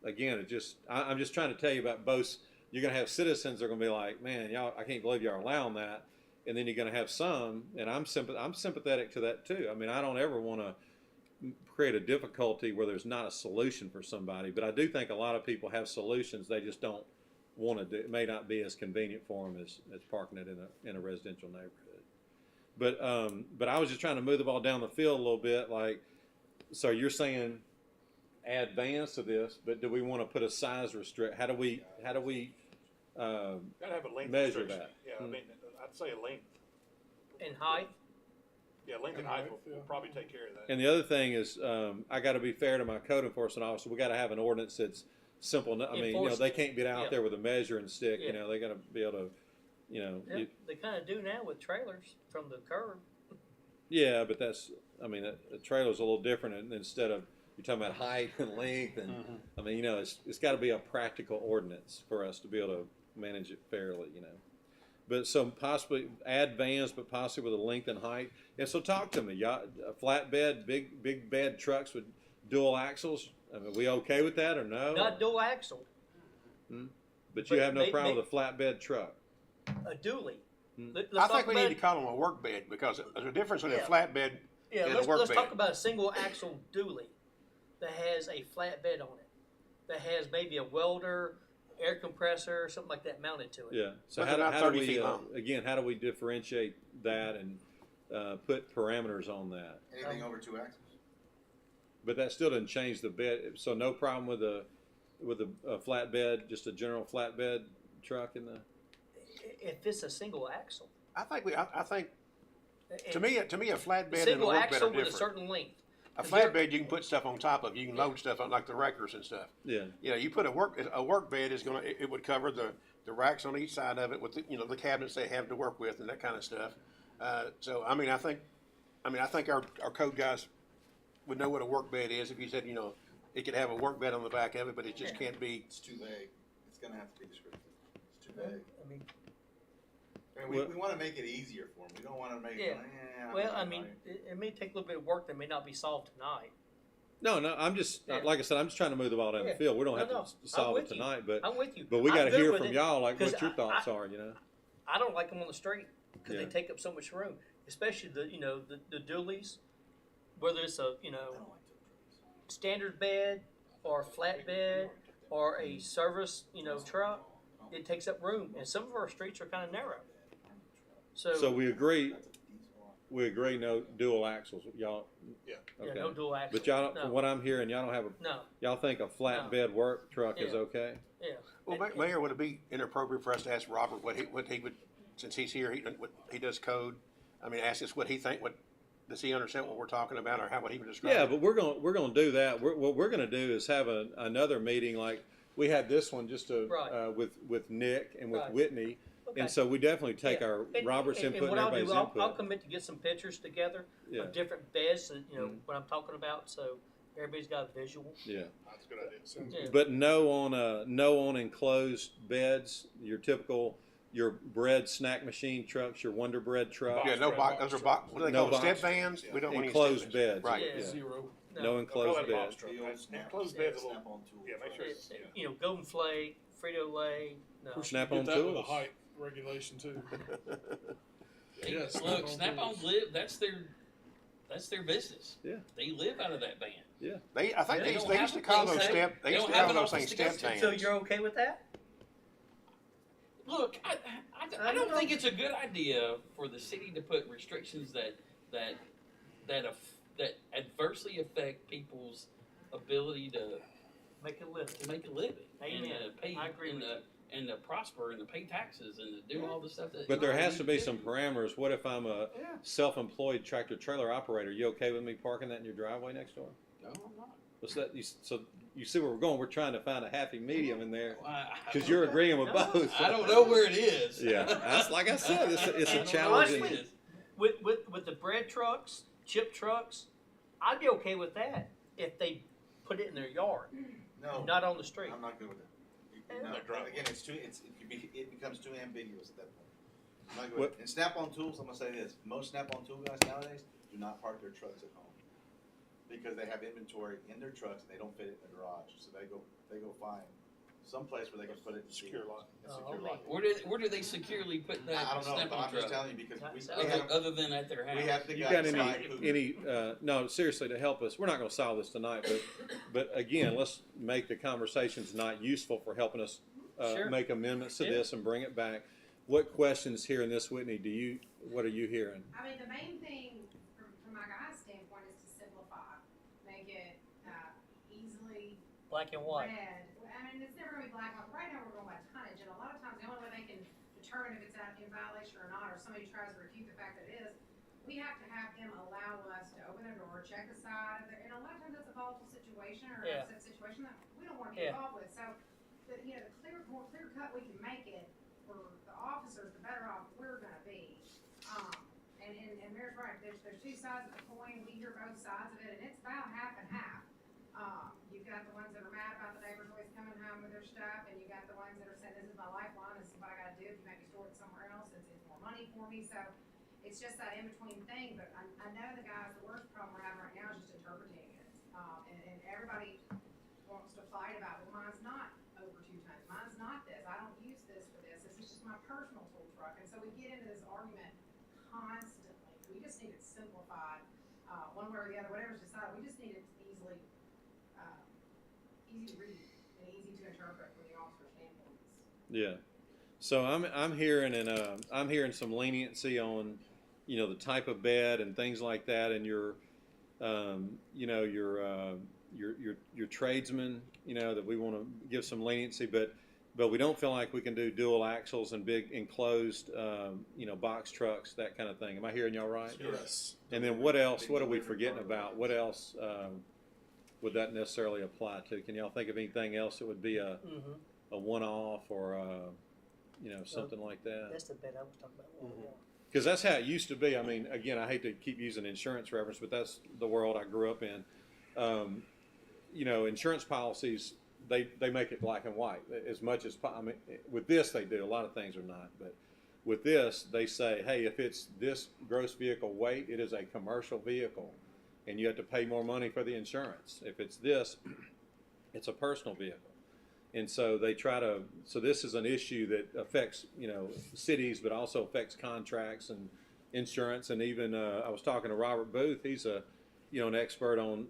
again, it just, I'm just trying to tell you about both. You're going to have citizens that are going to be like, man, y'all, I can't believe y'all are allowing that. And then you're going to have some, and I'm sympathetic to that too. I mean, I don't ever want to create a difficulty where there's not a solution for somebody, but I do think a lot of people have solutions. They just don't want to do. It may not be as convenient for them as parking it in a residential neighborhood. But I was just trying to move the ball down the field a little bit. Like, so you're saying add vans to this, but do we want to put a size restrict? How do we Gotta have a length measure restriction. that? Yeah, I mean, I'd say a length. In height, Yeah, length and height will probably take care of that. And the other thing is, I got to be fair to my code enforcement officer. We got to have an ordinance that's simple. I mean, you know, they can't get out there with a measuring stick. Yeah. You know, they got to be able to, you know. yeah, they kind of do now with trailers from the curb. Yeah, but that's, I mean, a trailer's a little different. And instead of, you're talking about height and length, and I mean, you know, it's got to be a practical ordinance for us to be able to manage it fairly, you know. But so possibly add vans, but possibly with a length and height. And so talk to me, y'all. Flatbed, big bed trucks with dual axles. I mean, we okay with that or no? Not dual axle, But you have no problem with a flatbed truck. a dually. I think we need to call them a work bed because there's a difference between a flatbed and a work let's bed. talk about a single axle dually that has a flat bed on it, that has maybe a welder, air compressor, or something like that mounted to it. Yeah. So But how they're not do 30 we feet long. again? How do we differentiate that and put parameters on that? Anything over 2 axles? But that still doesn't change the bed. So no problem with a flatbed, just a general flatbed truck in the. If it's a single axle. I think to me a flatbed and a Single work bed axle are with a different. certain length. A flatbed you can put stuff on top of. You can load stuff on like the wreckers and stuff. Yeah. You know, you put a work bed is gonna it would cover the racks on each side of it with the cabinets they have to work with and that kind of stuff. So I mean I think our code guys would know what a work bed is if you said it could have a work bed on the back of it, but it just can't be. It's too vague. It's gonna have to be descriptive. It's too vague. I mean, We want to make it easier for them. We don't want to make it. well, I mean, it may take a little bit of work that may not be solved tonight. No, I'm just like I said. I'm just trying to move the ball down the field. We don't have to solve it tonight, but I'm with you. But we got to I'm good hear with from it, y'all, like what 'cause your thoughts are. You know. I don't like them on the street because Yeah. they take up so much room, especially the dualies, whether it's a standard bed or a flat bed or a service truck. It takes up room, and some of our streets are kind of narrow. So we agree. We agree. No dual axles, y'all. Yeah. Okay. no dual axle. But y'all, don't, no. from what I'm hearing, y'all don't have a. No. Y'all think a flatbed work truck is Yeah. okay? Yeah. Well, Mayor, would it be inappropriate for us to ask Robert what he would, since he's here, he does code. I mean, ask us what he think. Does he understand what we're talking about, or what he would describe? Yeah, but we're gonna do that. What we're gonna do is have another meeting like we had this one just to with Nick and with Whitney. Okay. And so we definitely take our Robert's input and what everybody's I'll input. I'll commit to get some pictures together of different beds, that, what I'm talking about, so everybody's got a visual. Yeah. That's a good idea. Yeah. But no on enclosed beds. Your bread snack machine trucks, your Wonder Bread truck. Yeah, no box. Those are box. What do they No call them? box. Step vans? We don't want any Enclosed step vans. beds. Right. Yeah. Zero. No enclosed beds. Enclosed beds a little. Snap-on tools. Yeah, make sure. Golden Flake, Frito Lay. No. Snap-on Get that with a tools. height regulation too. Look, Snap-on live. That's their business. Yeah. They live out of that van. I think They they don't used to have call things those that- step. They they used don't to have call an those things office to go step to. So vans. you're okay with that? Look, I don't think it's a good idea for the city to put restrictions that adversely affect people's ability to Make it live. make a living Amen. and to pay I agree with and to prosper and to pay taxes and to do all the stuff that. But there has to be do. some parameters. What if I'm a self-employed tractor trailer operator? You okay with me parking that in your driveway next door? No, I'm not. What's that? So you see where we're going. We're trying to find a happy medium in there because I you're agreeing with No, both. don't know where it is. Yeah, that's like I said. It's a I don't know challenge. where in- it is. with the bread trucks, chip trucks, I'd be okay with that if they put it in their yard, No, not on the street. I'm not good with it. No, again, it becomes too ambiguous at that point. I'm not good with it. And Snap-on tools, I'm gonna say this, most Snap-on tool guys nowadays do not park their trucks at home. Because they have inventory in their trucks and they don't fit it in the garage, so they go find some place where they can put it in Secure lot. A secure lot. Where do they securely put that I don't know, but Snap-on I'm just truck? telling you because we Other- have, Other than at their house. we have the You guys got inside who. no, seriously, to help us, we're not gonna solve this tonight, but again, let's make the conversations not useful for helping us, Sure. make amendments to Yeah. this and bring it back. What questions here in this, Whitney, what are you hearing? I mean, the main thing from my guy's standpoint is to simplify, make it easily Black and white. read. I mean, it's never gonna be black and white. Right now, we're going by tonnage, and a lot of times, the only way they can determine if it's in violation or not, or somebody tries to refute the fact that it is, we have to have them allow us to open their door, check the side of and a lot of times that's a volatile situation or Yeah. an upset situation that we don't wanna be Yeah. involved with. So, the more clear cut we can make it for the officers, the better off we're gonna be. And Mayor's right, there's two sides of the coin, we hear both sides of it, and it's about half and half. You've got the ones that are mad about the neighbors always coming home with their stuff, and you got the ones that are saying, this is my lifeline, this is what I gotta do, if you make me store it somewhere else, it's more money for me, so it's just that in-between thing, but I know the guys, the worst problem we're having right now is just interpreting it. And everybody wants to fight about, well, mine's not over 2 tons, mine's not this, I don't use this for this is just my personal tool truck, and so we get into this argument constantly. We just need it simplified, one way or the other, whatever's decided, we just need it easy to read and easy to interpret from the officer's standpoint. Yeah. So I'm hearing some leniency on, the type of bed and things like that, and your tradesmen, that we want to give some leniency, but we don't feel like we can do dual axles and big enclosed, box trucks, that kind of thing. Am I hearing y'all right? Yes. And then what else? What are we forgetting about? What else would that necessarily apply to? Can y'all think of anything else that would be a one-off or something like that? That's the bed I was talking about. a while ago. Because that's how it used to be. I mean, again, I hate to keep using insurance reference, but that's the world I grew up in. Insurance policies, they make it black and white as much as, I mean, with this they do. A lot of things are not, but with this, they say, hey, if it's this gross vehicle weight, it is a commercial vehicle, and you have to pay more money for the insurance. If it's this, it's a personal vehicle. And so they so this is an issue that affects, cities, but also affects contracts and insurance. And even, I was talking to Robert Booth, he's an expert on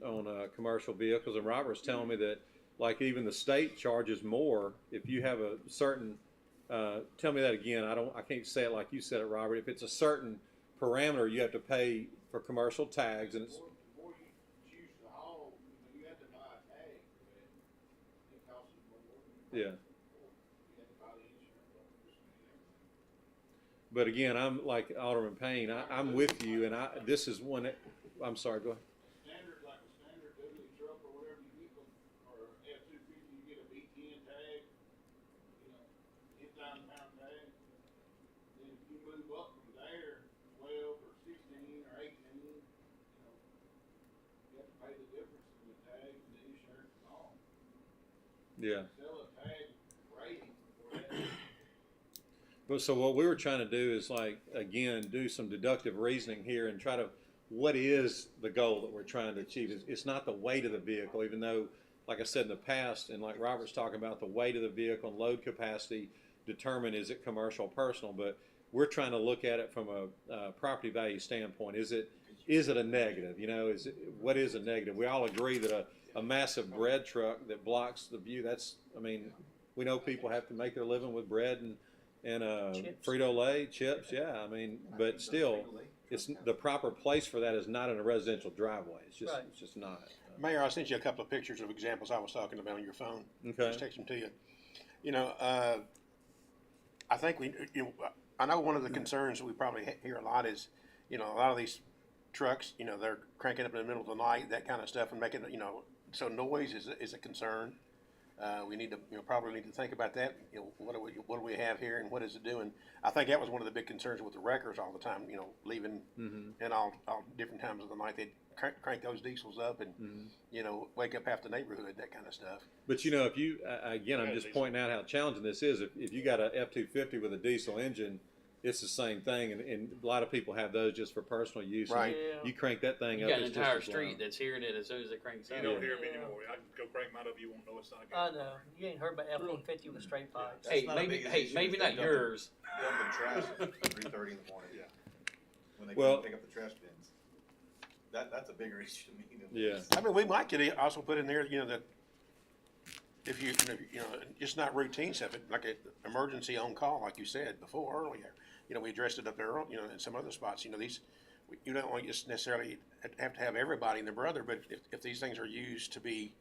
commercial vehicles. And Robert's telling me that, like, even the state charges more if you have a certain, tell me that again. I can't say it like you said it, Robert. If it's a certain parameter, you have to pay for commercial tags, and it's, Before you choose to haul, you have to buy a tag. It costs you more. yeah. You have to buy the insurance on this and everything. But again, I'm like Alderman Payne. I'm with you, and this is one that, I'm sorry, go ahead. Standard, like a standard Dudley truck or whatever you get them, or F-250, you get a B10 tag, 10,000-pound tag. Then if you move up from there, 12 or 16 or 18, you have to pay the difference in the tag and the insurance and all. Yeah. Sell a tag rating for that. But so what we were trying to do is, like, again, do some deductive reasoning here and try to, what is the goal that we're trying to achieve? It's not the weight of the vehicle, even though, like I said in the past, and like Robert's talking about, the weight of the vehicle and load capacity determine is it commercial or personal, but we're trying to look at it from a property value standpoint. Is it a negative? What is a negative? We all agree that a massive bread truck that blocks the view, we know people have to make their living with bread and Chips. Frito-Lay, chips, yeah, but still, it's the proper place for that is not in a residential driveway. Right. It's just not. Mayor, I sent you a couple of pictures of examples I was talking about on your phone. Okay. Just text them to you. I think I know one of the concerns that we probably hear a lot is, a lot of these trucks, they're cranking up in the middle of the night, that kind of stuff, and making, so noise is a concern. We need to, probably need to think about that. What do we have here and what is it doing? I think that was one of the big concerns with the wreckers all the time, leaving and all different times of the night. They'd crank those diesels up and, wake up half the neighborhood, that kind of stuff. But if you, again, I'm just pointing out how challenging this is. If you got a F-250 with a diesel engine, it's the same thing, and a lot of people have those just for personal use. Right. You crank that thing You up, got an it's entire just as street loud. that's hearing it as soon as it cranks up. You don't hear them anymore. I can go crank mine up, you won't know it's not good. I know. You ain't heard about F-150 with straight pipes. Hey, That's not the maybe, biggest issue. maybe They not dump yours. Dumping trash at 3:30 in the morning. Yeah. When they Well- come pick up the trash bins. That's a bigger issue to me than Yeah. this. I mean, we might could also put in there, that if you, just not routine stuff, like an emergency on call, like you said before earlier. We addressed it up there, in some other spots. You don't want just necessarily have to have everybody and their brother, but if these things are used to be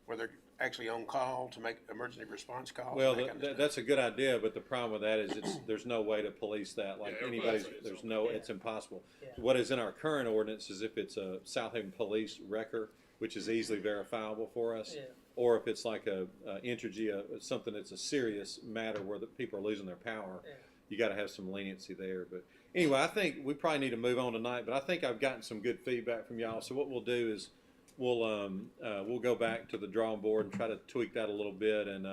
where they're actually on call to make emergency response calls. Well, and that kind of stuff. that's a good idea, but the problem with that is there's no way to police that. Like Yeah, anybody's, everybody says there's so. it's impossible. Yeah. What is in our current ordinance is if it's a Southaven police wrecker, which is easily verifiable for us, Yeah. or if it's like a Entergy, something that's a serious matter where the people are losing their power, Yeah. you got to have some leniency there. But anyway, I think we probably need to move on tonight. But I think I've gotten some good feedback from y'all. So what we'll do is we'll go back to the drawing board and try to tweak that a little bit, and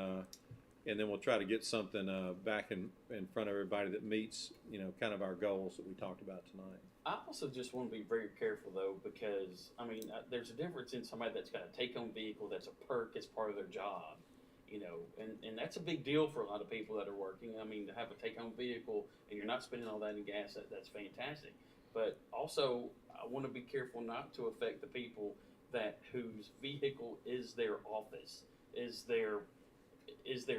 then we'll try to get something back in front of everybody that meets kind of our goals that we talked about tonight. I also just want to be very careful though, because there's a difference in somebody that's got a take-home vehicle that's a perk as part of their job, and that's a big deal for a lot of people that are working. To have a take-home vehicle and you're not spending all that in gas, that's fantastic. But also, I want to be careful not to affect the people whose vehicle is their office, is their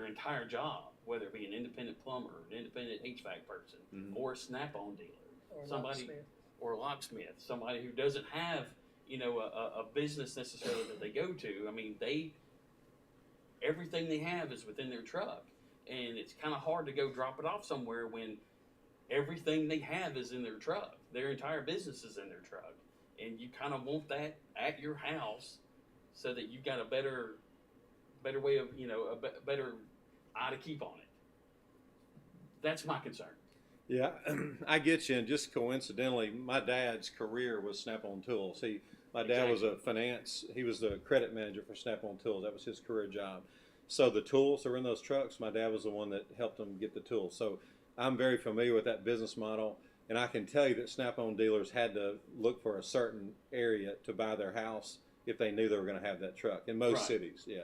entire job, whether it be an independent plumber, an independent HVAC person, or a Snap-on dealer. Or Somebody locksmith. or a locksmith, somebody who doesn't have a business necessarily that they go to. Everything they have is within their truck, and it's kind of hard to go drop it off somewhere when everything they have is in their truck. Their entire business is in their truck, and you kind of want that at your house so that you've got a better way of better eye to keep on it. That's my concern. Yeah, I get you. And just coincidentally, my dad's career was Snap-on Tools. My dad was he was the credit manager for Snap-on Tools. That was his career job. So the tools are in those trucks. My dad was the one that helped them get the tools. So I'm very familiar with that business model. And I can tell you that Snap-on dealers had to look for a certain area to buy their house if they knew they were going to have that truck in most cities. Yeah.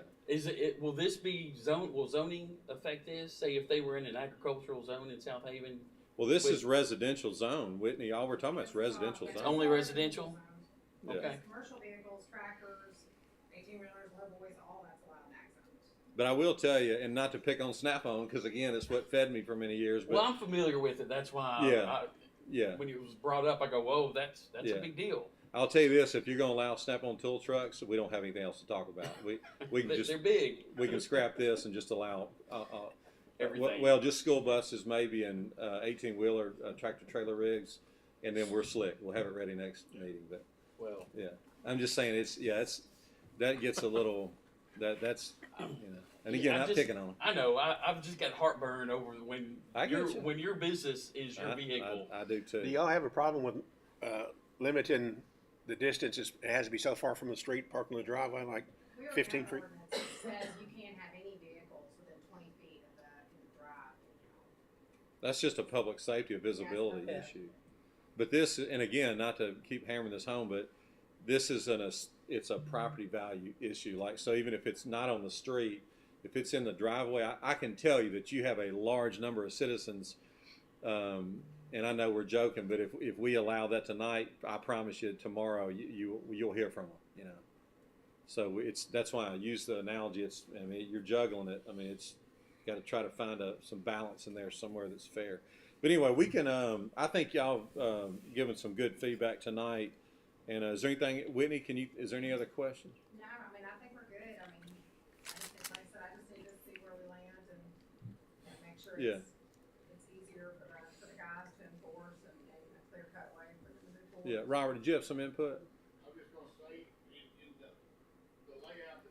Will this be will zoning affect this? Say if they were in an agricultural zone in Southaven. Well, this is residential zone, Whitney. All we're talking about is residential It's zone. only residential? Yeah. Okay. Commercial vehicles, tractors, 18-wheelers, low boys, all that's allowed in ag zones. But I will tell you, and not to pick on Snap-on, because again, it's what fed me for many years. But Well, I'm familiar with it. That's why. Yeah. When it was brought up, I go, "Whoa, that's a big deal." I'll tell you this: if you're going to allow Snap-on tool trucks, we don't have anything else to talk about. We can just They're big. we can scrap this and just allow Everything. well, just school buses maybe and 18-wheeler tractor trailer rigs, and then we're slick. We'll have it ready next meeting. But Well, yeah, I'm just saying that gets a little that's. And again, I'm picking on them. I know. I've just got heartburn over when when your business is your vehicle. I do too. Do y'all have a problem with limiting the distances? It has to be so far from the street, parking in the driveway, like We already 15 have an feet? ordinance that says you can't have any vehicles within 20 feet of the drive. That's just a public safety or visibility Yeah. issue. But this, and again, not to keep hammering this home, but this is it's a property value issue. Like, so even if it's not on the street, if it's in the driveway, I can tell you that you have a large number of citizens, and I know we're joking, but if we allow that tonight, I promise you tomorrow you'll hear from them, So that's why I use the analogy. You're juggling it. It's got to try to find some balance in there somewhere that's fair. But anyway, we can. I think y'all given some good feedback tonight. And is there anything, Whitney? Is there any other questions? No, I think we're good. Like I said, I just need to see where we land and make sure it's easier for the guys to enforce and a clear cut way for them to move forward. Yeah, Robert, did you have some input? I'm just gonna say, in the layout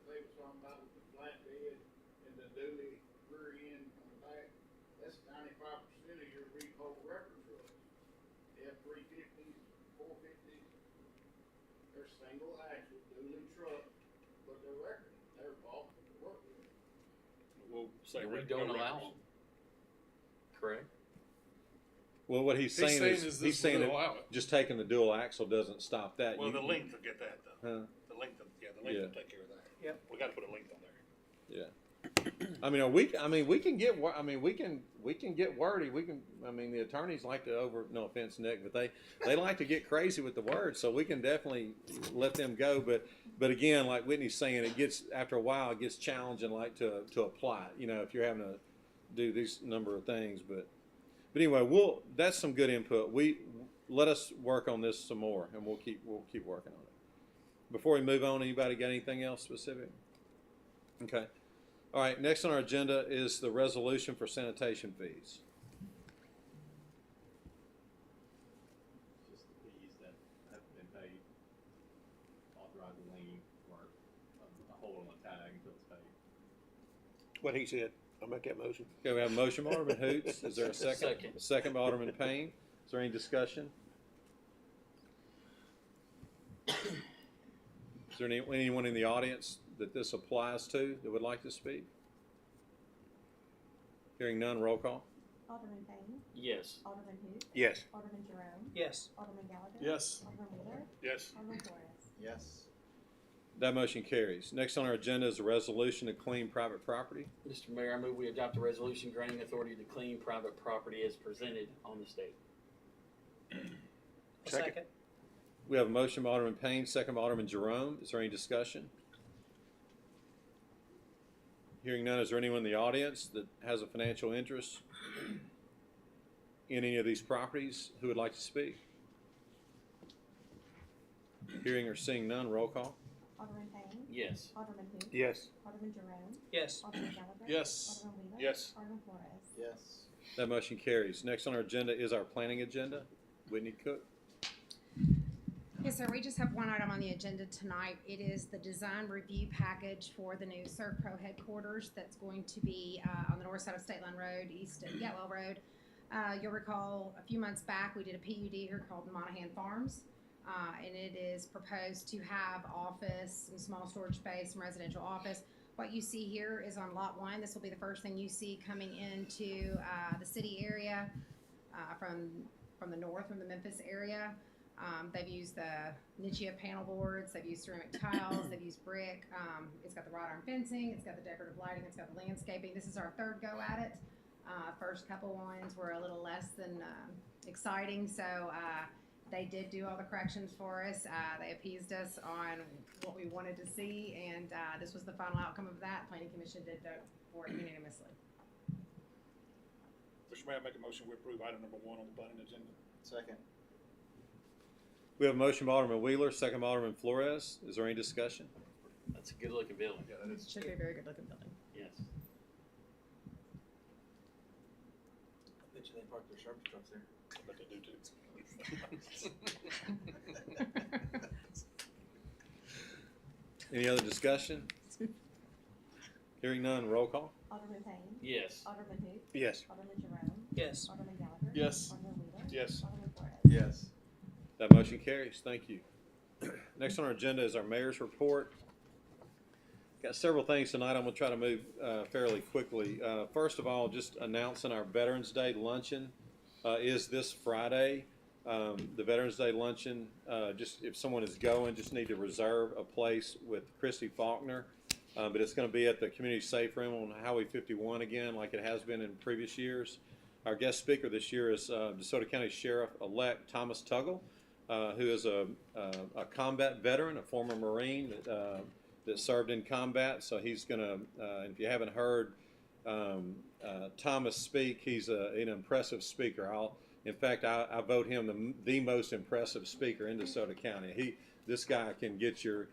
they're single axle, dually truck, but they're wrecking, they're off the work. We'll say we don't allow them. Correct? Well, what he's saying is, he's saying that allow it. just taking the dual axle doesn't stop that. Well, You- the length will get that though. Huh? The length will Yeah. take care of that. Yep. We gotta put a length on there. Yeah. we can get, we can get wordy. The attorneys like to no offense, Nick, but they like to get crazy with the words, so we can definitely let them go. But again, like Whitney's saying, after a while, it gets challenging, like to apply it, if you're having to do these number of things. But anyway, that's some good input. Let us work on this some more, and we'll keep working on it. Before we move on, anybody got anything else specific? Okay. All right, next on our agenda is the resolution for sanitation fees. Just the fees that have been paid, authorize the lien for a hold on the tag until it's paid. What he said, I'll make that motion. Okay, we have a motion by Alderman Hoots. Is there a second? Second. Second by Alderman Payne. Is there any discussion? Is there anyone in the audience that this applies to that would like to speak? Hearing none, roll call. Alderman Payne. Yes. Alderman Hoot. Yes. Alderman Jerome. Yes. Alderman Gallagher. Yes. Alderman Wheeler. Yes. Alderman Flores. Yes. That motion carries. Next on our agenda is a resolution to clean private property. Mr. Mayor, I move we adopt a resolution granting authority to clean private property as presented on the state. A Second. second. We have a motion by Alderman Payne, second by Alderman Jerome. Is there any discussion? Hearing none, is there anyone in the audience that has a financial interest in any of these properties who would like to speak? Hearing or seeing none, roll call. Alderman Payne. Yes. Alderman Hoot. Yes. Alderman Jerome. Yes. Alderman Gallagher. Yes. Alderman Wheeler. Yes. Alderman Flores. Yes. That motion carries. Next on our agenda is our planning agenda. Whitney Cook. Yes, sir. We just have one item on the agenda tonight. It is the design review package for the new CertPro headquarters that's going to be on the north side of State Line Road, east of Getwell Road. You'll recall a few months back we did a PUD here called Monahan Farms, and it is proposed to have office, some small storage space, some residential office. What you see here is on Lot 1. This will be the first thing you see coming into the city area from the north, from the Memphis area. They've used the Nichia panel boards, they've used ceramic tiles, they've used brick. It's got the wrought iron fencing, it's got the decorative lighting, it's got the landscaping. This is our third go at it. First couple ones were a little less than exciting, so they did do all the corrections for us. They appeased us on what we wanted to see, and this was the final outcome of that. Planning Commission did vote for it unanimously. Mr. Mayor, I make a motion we approve item number 1 on the planning agenda. Second. We have a motion by Alderman Wheeler, second by Alderman Flores. Is there any discussion? That's a good looking building. Yeah, that is. Should be a very good looking building. Yes. I bet you they park their Sharpie trucks there. I bet they do too. Any other discussion? Hearing none, roll call. Alderman Payne. Yes. Alderman Hoot. Yes. Alderman Jerome. Yes. Alderman Gallagher. Yes. Alderman Wheeler. Yes. Alderman Flores. Yes. That motion carries. Thank you. Next on our agenda is our mayor's report. Got several things tonight. I'm going to try to move fairly quickly. First of all, just announcing our Veterans Day luncheon is this Friday. The Veterans Day luncheon, just if someone is going, just need to reserve a place with Christy Faulkner. But it's going to be at the Community Safe Room on Highway 51 again, like it has been in previous years. Our guest speaker this year is DeSoto County Sheriff-elect Thomas Tuggle, who is a combat veteran, a former Marine that served in combat. So he's going to, if you haven't heard Thomas speak, he's an impressive speaker. In fact, I vote him the most impressive speaker in DeSoto County. This guy can get your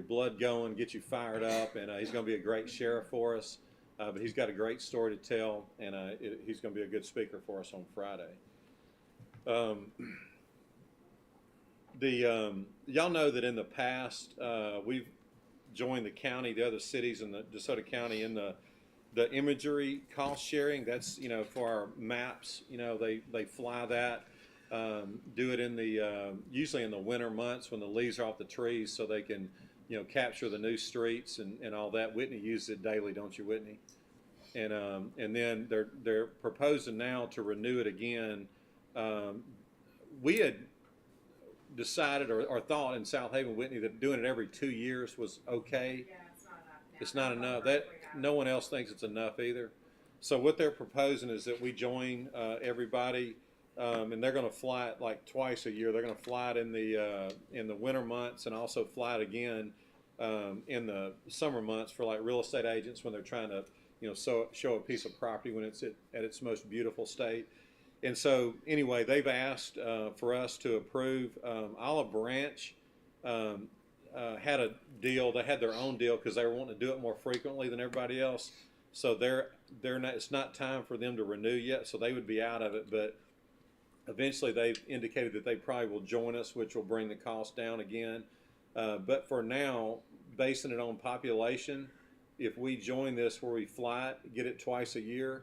blood going, get you fired up, and he's going to be a great sheriff for us. But he's got a great story to tell, and he's going to be a good speaker for us on Friday. Y'all know that in the past we've joined the county, the other cities in the DeSoto County in the imagery cost sharing. That's for our maps. They fly that. do it in the, usually in the winter months when the leaves are off the trees so they can, capture the new streets and all that. Whitney uses it daily, don't you, Whitney? And then they're proposing now to renew it again. We had decided or thought in Southaven, Whitney, that doing it every 2 years was okay. Yeah, it's not enough now. It's not enough. That no one else thinks it's enough either. So what they're proposing is that we join everybody, and they're going to fly it like twice a year. They're going to fly it in the winter months and also fly it again in the summer months for like real estate agents when they're trying to show a piece of property when it's at its most beautiful state. And so anyway, they've asked for us to approve. Olive Branch had a deal. They had their own deal because they were wanting to do it more frequently than everybody else. So they're not. It's not time for them to renew yet. So they would be out of it. But eventually, they've indicated that they probably will join us, which will bring the cost down again. But for now, basing it on population, if we join this where we fly it, get it twice a year,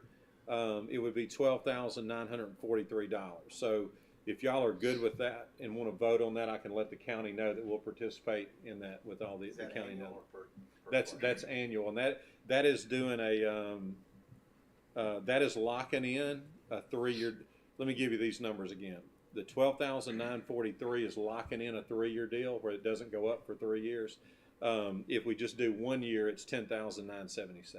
it would be $12,943. So if y'all are good with that and want to vote on that, I can let the county know that we'll participate in that with all the county know. That's annual, and that is doing that is locking in a 3-year. Let me give you these numbers again. The $12,943 is locking in a 3-year deal where it doesn't go up for 3 years. If we just do 1 year, it's $10,977.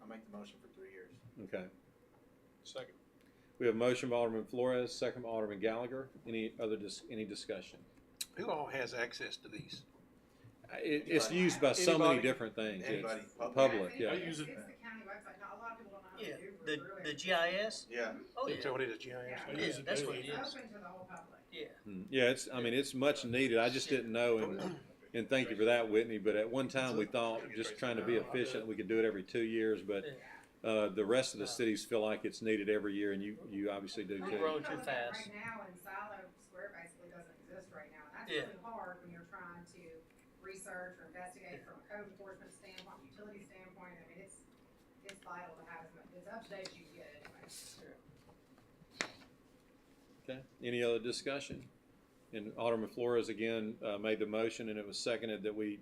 I'll make the motion for 3 years. Okay. Second. We have a motion by Alderman Flores, second by Alderman Gallagher. Any discussion? Who all has access to these? It's used by so many different things. Anybody. It's public, yeah. I use it. It's the county website. Now, a lot of people don't know how Yeah, to do it. the GIS. Yeah. Oh, yeah. So what it is, GIS? Yeah, Yeah, that's what it it's is. open to the whole public. Yeah. Yeah, it's much needed. I just didn't know, and thank you for that, Whitney. But at one time, we thought, just trying to be efficient, we could do it every 2 years. But the rest of the cities feel like it's needed every year, and you obviously do We're too. growing You know too that fast. Right now, in Silo Square basically doesn't exist right now. And that's Yeah. really hard when you're trying to research or investigate from a code enforcement standpoint, utility standpoint. I mean, it's vital to have as much, as up to date as you can get anyway. Okay. Any other discussion? And Alderman Flores again made the motion, and it was seconded that we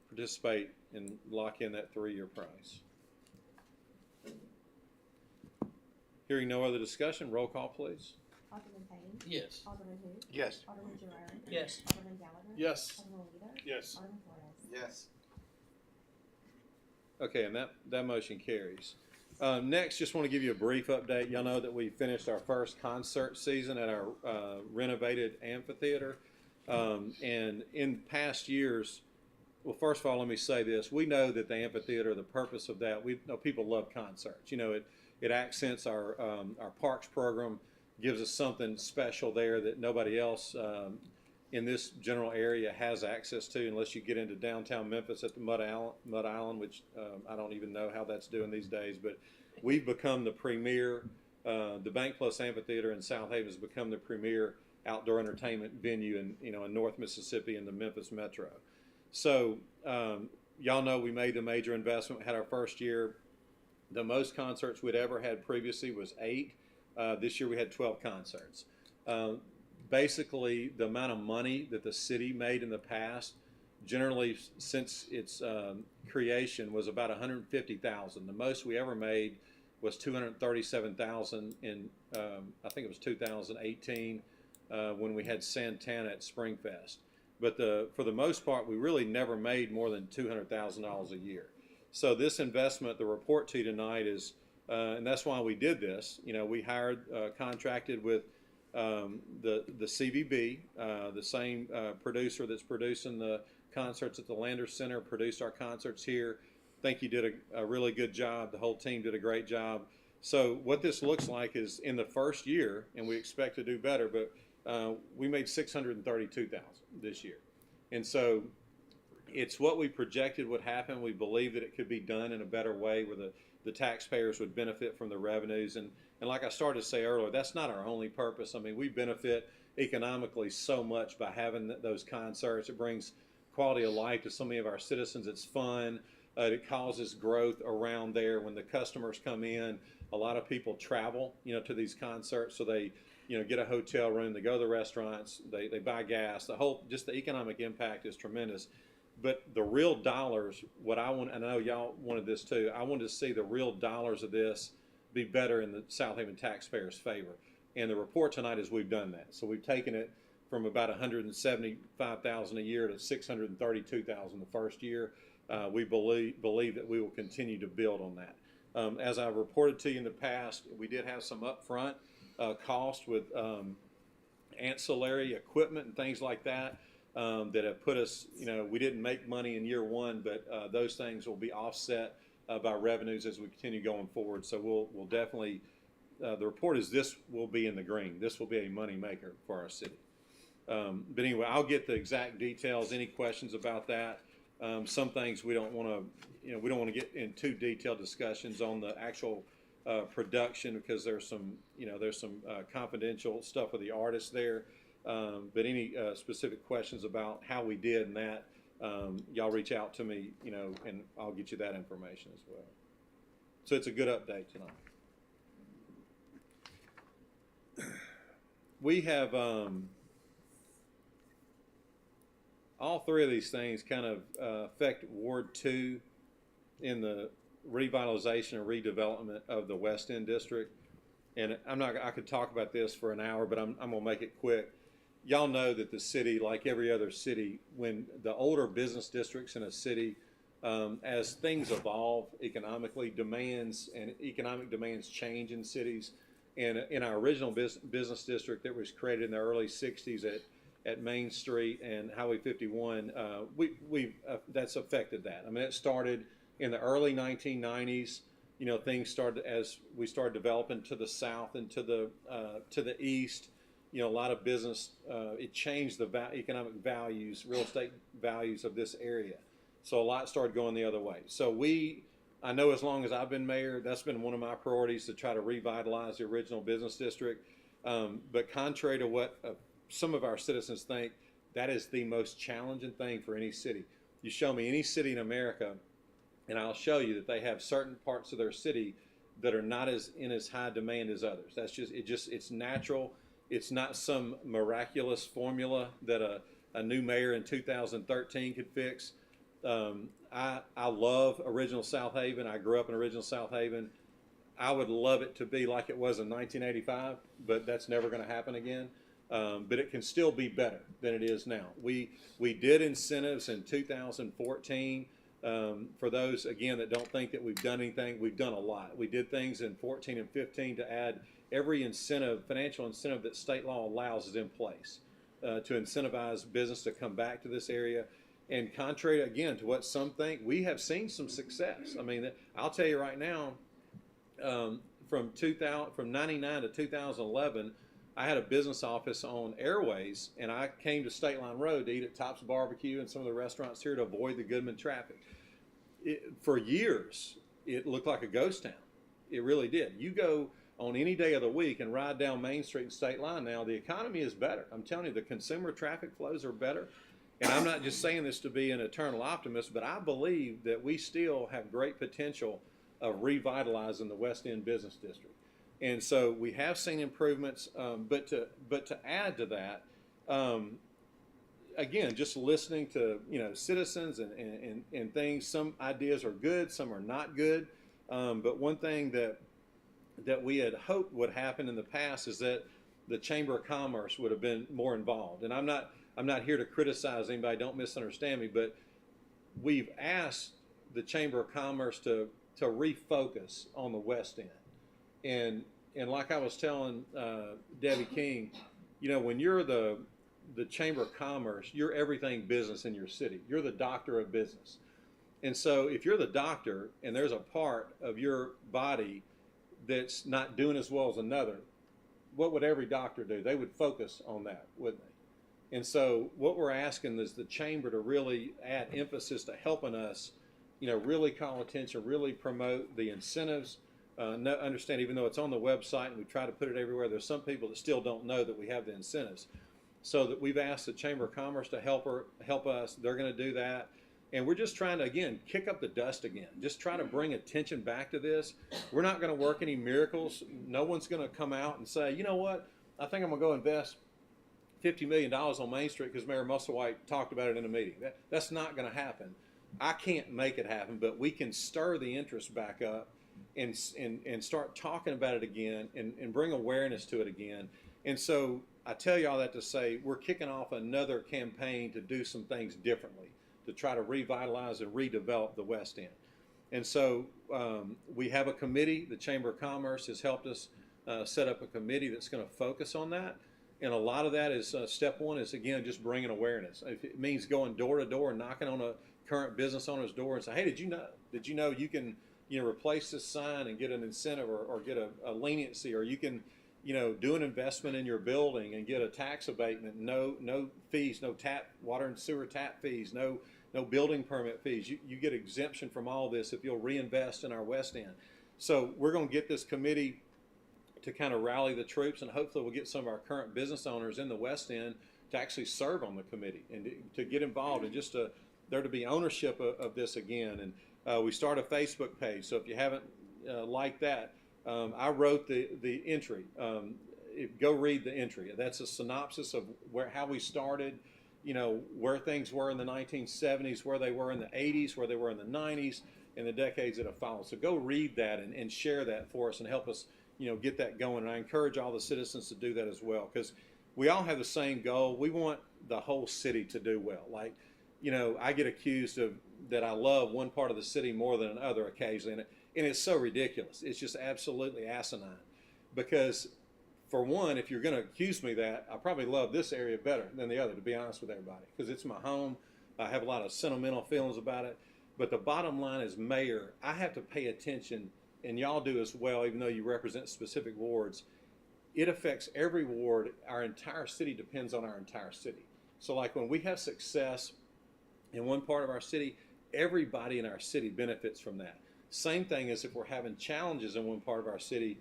participate and lock in that 3-year price. Hearing no other discussion, roll call, please. Alderman Payne. Yes. Alderman who? Yes. Alderman Jerome. Yes. Alderman Gallagher. Yes. Alderman Wheeler. Yes. Alderman Flores. Yes. Okay, and that motion carries. Next, just want to give you a brief update. Y'all know that we finished our first concert season at our renovated amphitheater. And in past years, well, first of all, let me say this. We know that the amphitheater, the purpose of that, we know people love concerts. It accents our parks program, gives us something special there that nobody else in this general area has access to, unless you get into downtown Memphis at the Mud Island, which I don't even know how that's doing these days. But we've become the premier. The Bank Plus Amphitheater in Southaven has become the premier outdoor entertainment venue in North Mississippi and the Memphis metro. So y'all know we made the major investment. Had our first year. The most concerts we'd ever had previously was 8. This year we had 12 concerts. Basically, the amount of money that the city made in the past, generally since its creation, was about $150,000. The most we ever made was $237,000 in I think it was 2018 when we had Santana at Springfest. But for the most part, we really never made more than $200,000 a year. So this investment, the report to you tonight is, and that's why we did this. We hired, contracted with the CVB, the same producer that's producing the concerts at the Landers Center, produced our concerts here. I think you did a really good job. The whole team did a great job. So what this looks like is in the first year, and we expect to do better, but we made $632,000 this year. And so it's what we projected would happen. We believe that it could be done in a better way where the taxpayers would benefit from the revenues. And like I started to say earlier, that's not our only purpose. I mean, we benefit economically so much by having those concerts. It brings quality of life to so many of our citizens. It's fun. It causes growth around there when the customers come in. a lot of people travel, to these concerts, so they, get a hotel room, they go to the restaurants, they buy gas. Just the economic impact is tremendous. But the real dollars, what I want, and I know y'all wanted this too, I wanted to see the real dollars of this be better in the Southaven taxpayers' favor. And the report tonight is we've done that. So we've taken it from about $175,000 a year to $632,000 the first year. We believe that we will continue to build on that. As I reported to you in the past, we did have some upfront cost with ancillary equipment and things like that that have put us, we didn't make money in year one, but those things will be offset by revenues as we continue going forward. So we'll definitely, the report is this will be in the green. This will be a money maker for our city. But anyway, I'll get the exact details. Any questions about that? Some things we don't want to, we don't want to get in too detailed discussions on the actual production because there's some confidential stuff with the artists there. But any specific questions about how we did in that, y'all reach out to me, and I'll get you that information as well. So it's a good update tonight. We have all three of these things kind of affect Ward 2 in the revitalization and redevelopment of the West End District. And I could talk about this for an hour, but I'm going to make it quick. Y'all know that the city, like every other city, when the older business districts in a city, as things evolve economically, economic demands change in cities. And in our original business district that was created in the early 60s at Main Street and Highway 51, that's affected that. I mean, it started in the early 1990s. Things started as we started developing to the south and to the east. A lot of business, it changed the economic values, real estate values of this area. So a lot started going the other way. So I know as long as I've been mayor, that's been one of my priorities to try to revitalize the original business district. But contrary to what some of our citizens think, that is the most challenging thing for any city. You show me any city in America, and I'll show you that they have certain parts of their city that are not in as high demand as others. That's it's natural. It's not some miraculous formula that a new mayor in 2013 could fix. I love original Southaven. I grew up in original Southaven. I would love it to be like it was in 1985, but that's never going to happen again. But it can still be better than it is now. We did incentives in 2014. For those, again, that don't think that we've done anything, we've done a lot. We did things in 14 and 15 to add every incentive, financial incentive that state law allows is in place to incentivize business to come back to this area. And contrary, again, to what some think, we have seen some success. I mean, I'll tell you right now, from 99 to 2011, I had a business office on Airways, and I came to State Line Road to eat at Tops Barbecue and some of the restaurants here to avoid the Goodman traffic. For years, it looked like a ghost town. It really did. You go on any day of the week and ride down Main Street and State Line now, the economy is better. I'm telling you, the consumer traffic flows are better. And I'm not just saying this to be an eternal optimist, but I believe that we still have great potential of revitalizing the West End Business District. And so we have seen improvements, but to add to that, again, just listening to citizens and things. Some ideas are good, some are not good. But one thing that we had hoped would happen in the past is that the Chamber of Commerce would have been more involved. And I'm not here to criticize anybody. Don't misunderstand me, but we've asked the Chamber of Commerce to refocus on the West End. And like I was telling Debbie King, when you're the Chamber of Commerce, you're everything business in your city. You're the doctor of business. And so if you're the doctor and there's a part of your body that's not doing as well as another, what would every doctor do? They would focus on that, wouldn't they? And so what we're asking is the Chamber to really add emphasis to helping us, really call attention, really promote the incentives. Understand, even though it's on the website and we try to put it everywhere, there's some people that still don't know that we have the incentives. So that we've asked the Chamber of Commerce to help us. They're going to do that. And we're just trying to, again, kick up the dust again. Just try to bring attention back to this. We're not going to work any miracles. No one's going to come out and say, you know what, I think I'm going to go invest $50 million on Main Street because Mayor Musselwhite talked about it in a meeting. That's not going to happen. I can't make it happen, but we can stir the interest back up and start talking about it again and bring awareness to it again. And so I tell you all that to say we're kicking off another campaign to do some things differently, to try to revitalize and redevelop the West End. And so we have a committee. The Chamber of Commerce has helped us set up a committee that's going to focus on that. And a lot of that is, step one is, again, just bringing awareness. If it means going door to door, knocking on a current business owner's door and say, hey, did you know you can, replace this sign and get an incentive or get a leniency, or you can, do an investment in your building and get a tax abatement, no fees, no water and sewer tap fees, no building permit fees. You get exemption from all this if you'll reinvest in our West End. So we're going to get this committee to kind of rally the troops, and hopefully we'll get some of our current business owners in the West End to actually serve on the committee and to get involved, and just there to be ownership of this again. And we start a Facebook page, so if you haven't liked that, I wrote the entry. Go read the entry. That's a synopsis of how we started, where things were in the 1970s, where they were in the 80s, where they were in the 90s, and the decades that have followed. So go read that and share that for us and help us, get that going. And I encourage all the citizens to do that as well, because we all have the same goal. We want the whole city to do well. Like, I get accused of that I love one part of the city more than another occasionally, and it's so ridiculous. It's just absolutely asinine. Because, for one, if you're going to accuse me of that, I probably love this area better than the other, to be honest with everybody, because it's my home. I have a lot of sentimental feelings about it. But the bottom line is, mayor, I have to pay attention, and y'all do as well, even though you represent specific wards. It affects every ward. Our entire city depends on our entire city. So like when we have success in one part of our city, everybody in our city benefits from that. Same thing as if we're having challenges in one part of our city,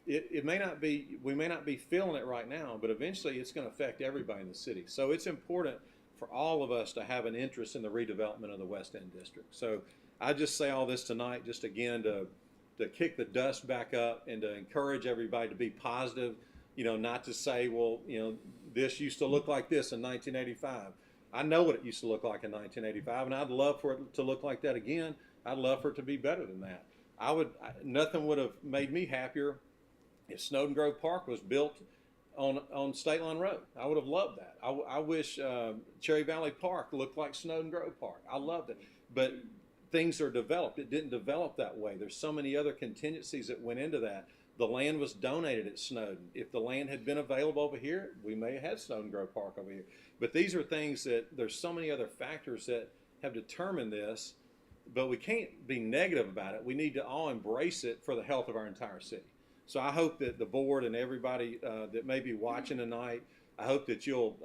we may not be feeling it right now, but eventually it's going to affect everybody in the city. So it's important for all of us to have an interest in the redevelopment of the West End District. So I just say all this tonight, just again to kick the dust back up and to encourage everybody to be positive, not to say, well, this used to look like this in 1985. I know what it used to look like in 1985, and I'd love for it to look like that again. I'd love for it to be better than that. Nothing would have made me happier if Snowden Grove Park was built on State Line Road. I would have loved that. I wish Cherry Valley Park looked like Snowden Grove Park. I loved it. But things are developed. It didn't develop that way. There's so many other contingencies that went into that. The land was donated at Snowden. If the land had been available over here, we may have had Snowden Grove Park over here. But these are things that there's so many other factors that have determined this, but we can't be negative about it. We need to all embrace it for the health of our entire city. So I hope that the board and everybody that may be watching tonight, I hope that you'll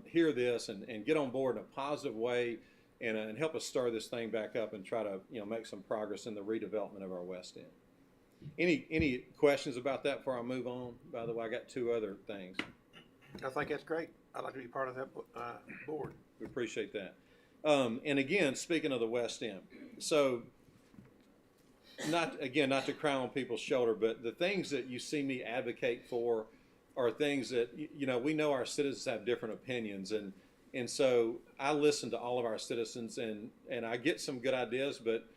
hear this and get on board in a positive way and help us stir this thing back up and try to make some progress in the redevelopment of our West End. Any questions about that before I move on? By the way, I got two other things. I think that's great. I'd like to be part of that board. We appreciate that. And again, speaking of the West End, so not to cry on people's shoulder, but the things that you see me advocate for are things that, we know our citizens have different opinions, and so I listen to all of our citizens, and I get some good ideas, but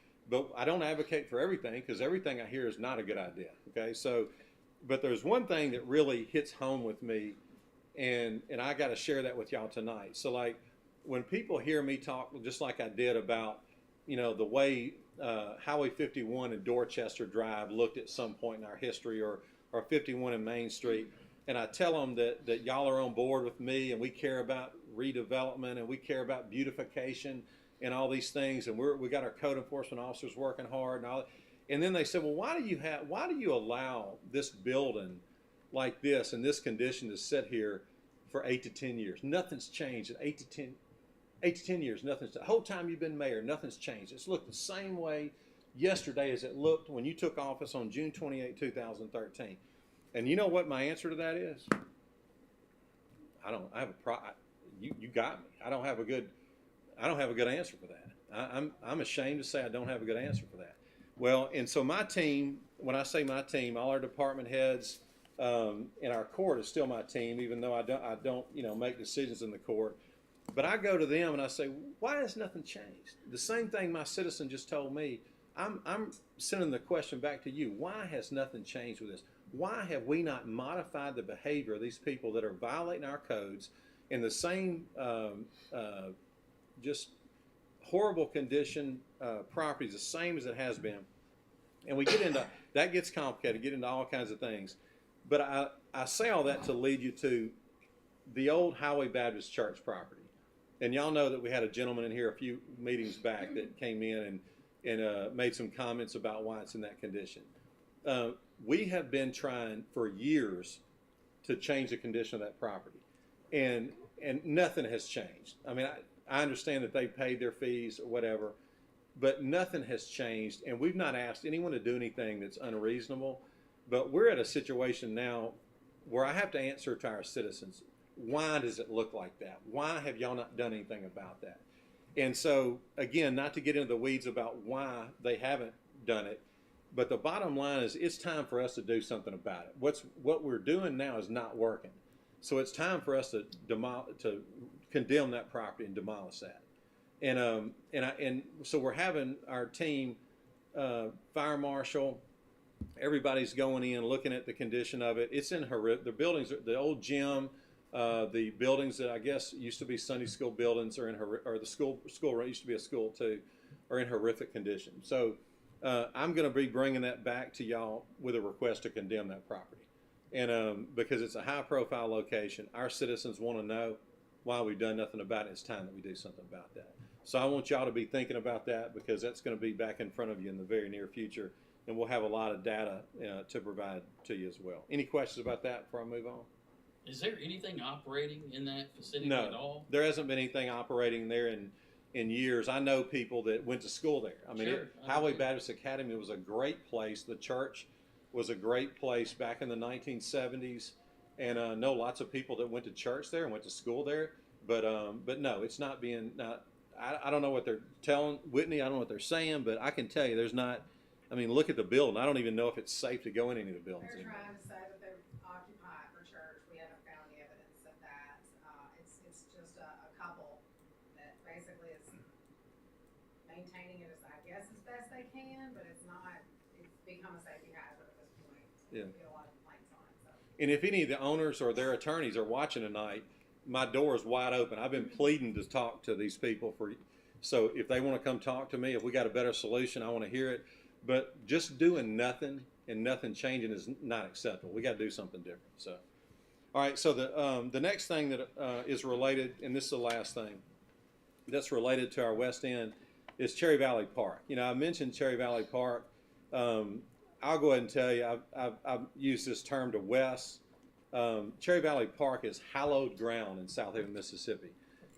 I don't advocate for everything, because everything I hear is not a good idea, okay? So, but there's one thing that really hits home with me, and I got to share that with y'all tonight. So like, when people hear me talk, just like I did about, the way Highway 51 and Dorchester Drive looked at some point in our history, or 51 and Main Street, and I tell them that y'all are on board with me, and we care about redevelopment, and we care about beautification and all these things, and we got our code enforcement officers working hard and all. And then they said, well, why do you allow this building like this in this condition to sit here for 8 to 10 years? Nothing's changed in 8 to 10 years. The whole time you've been mayor, nothing's changed. It's looked the same way yesterday as it looked when you took office on June 28, 2013. And you know what my answer to that is? You got me. I don't have a good answer for that. I'm ashamed to say I don't have a good answer for that. Well, and so my team, when I say my team, all our department heads, and our court is still my team, even though I don't make decisions in the court. But I go to them and I say, why has nothing changed? The same thing my citizen just told me. I'm sending the question back to you. Why has nothing changed with this? Why have we not modified the behavior of these people that are violating our codes in the same just horrible condition properties, the same as it has been? And we get into, that gets complicated, get into all kinds of things. But I say all that to lead you to the old Highway Baptist Church property. And y'all know that we had a gentleman in here a few meetings back that came in and made some comments about why it's in that condition. We have been trying for years to change the condition of that property. And nothing has changed. I mean, I understand that they paid their fees or whatever, but nothing has changed. And we've not asked anyone to do anything that's unreasonable. But we're at a situation now where I have to answer to our citizens, why does it look like that? Why have y'all not done anything about that? And so, again, not to get into the weeds about why they haven't done it, but the bottom line is it's time for us to do something about it. What we're doing now is not working. So it's time for us to condemn that property and demolish that. And so we're having our team, fire marshal, everybody's going in, looking at the condition of it. It's in horrific. The buildings, the old gym, the buildings that I guess used to be Sunday school buildings are in or the school used to be a school too, are in horrific condition. So I'm going to be bringing that back to y'all with a request to condemn that property. And because it's a high-profile location, our citizens want to know why we've done nothing about it. It's time that we do something about that. So I want y'all to be thinking about that because that's going to be back in front of you in the very near future. And we'll have a lot of data to provide to you as well. Any questions about that before I move on? Is there anything operating in that vicinity No, at all? there hasn't been anything operating there in years. I know people that went to school there. I mean, Sure, Highway Baptist Academy was a great place. The church was a great place back in the 1970s. And I know lots of people that went to church there and went to school there. But no, it's not being, I don't know what they're telling Whitney. I don't know what they're saying, but I can tell you there's not. I mean, look at the building. I don't even know if it's safe to go in any of the buildings They're anymore. trying to say that they're occupied for church. We haven't found any evidence of that. It's just a couple that basically is maintaining it as best they can, but it's become a safety hazard at this point. Yeah. We get a lot of complaints on it. So. And if any of the owners or their attorneys are watching tonight, my door is wide open. I've been pleading to talk to these people so if they want to come talk to me, if we got a better solution, I want to hear it. But just doing nothing and nothing changing is not acceptable. We got to do something different. So, all right. So the next thing that is related, and this is the last thing that's related to our West End, is Cherry Valley Park. You know, I mentioned Cherry Valley Park. I'll go ahead and tell you, I've used this term to Wes. Cherry Valley Park is hallowed ground in Southaven, Mississippi.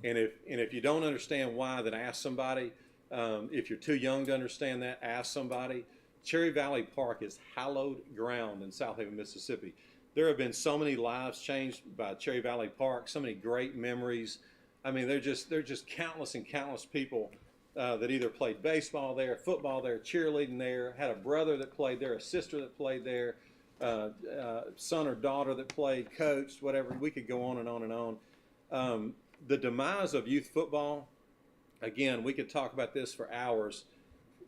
And if you don't understand why, then ask somebody. If you're too young to understand that, ask somebody. Cherry Valley Park is hallowed ground in Southaven, Mississippi. There have been so many lives changed by Cherry Valley Park, so many great memories. I mean, they're just countless and countless people that either played baseball there, football there, cheerleading there, had a brother that played there, a sister that played there, son or daughter that played, coached, whatever. We could go on and on and on. The demise of youth football, again, we could talk about this for hours,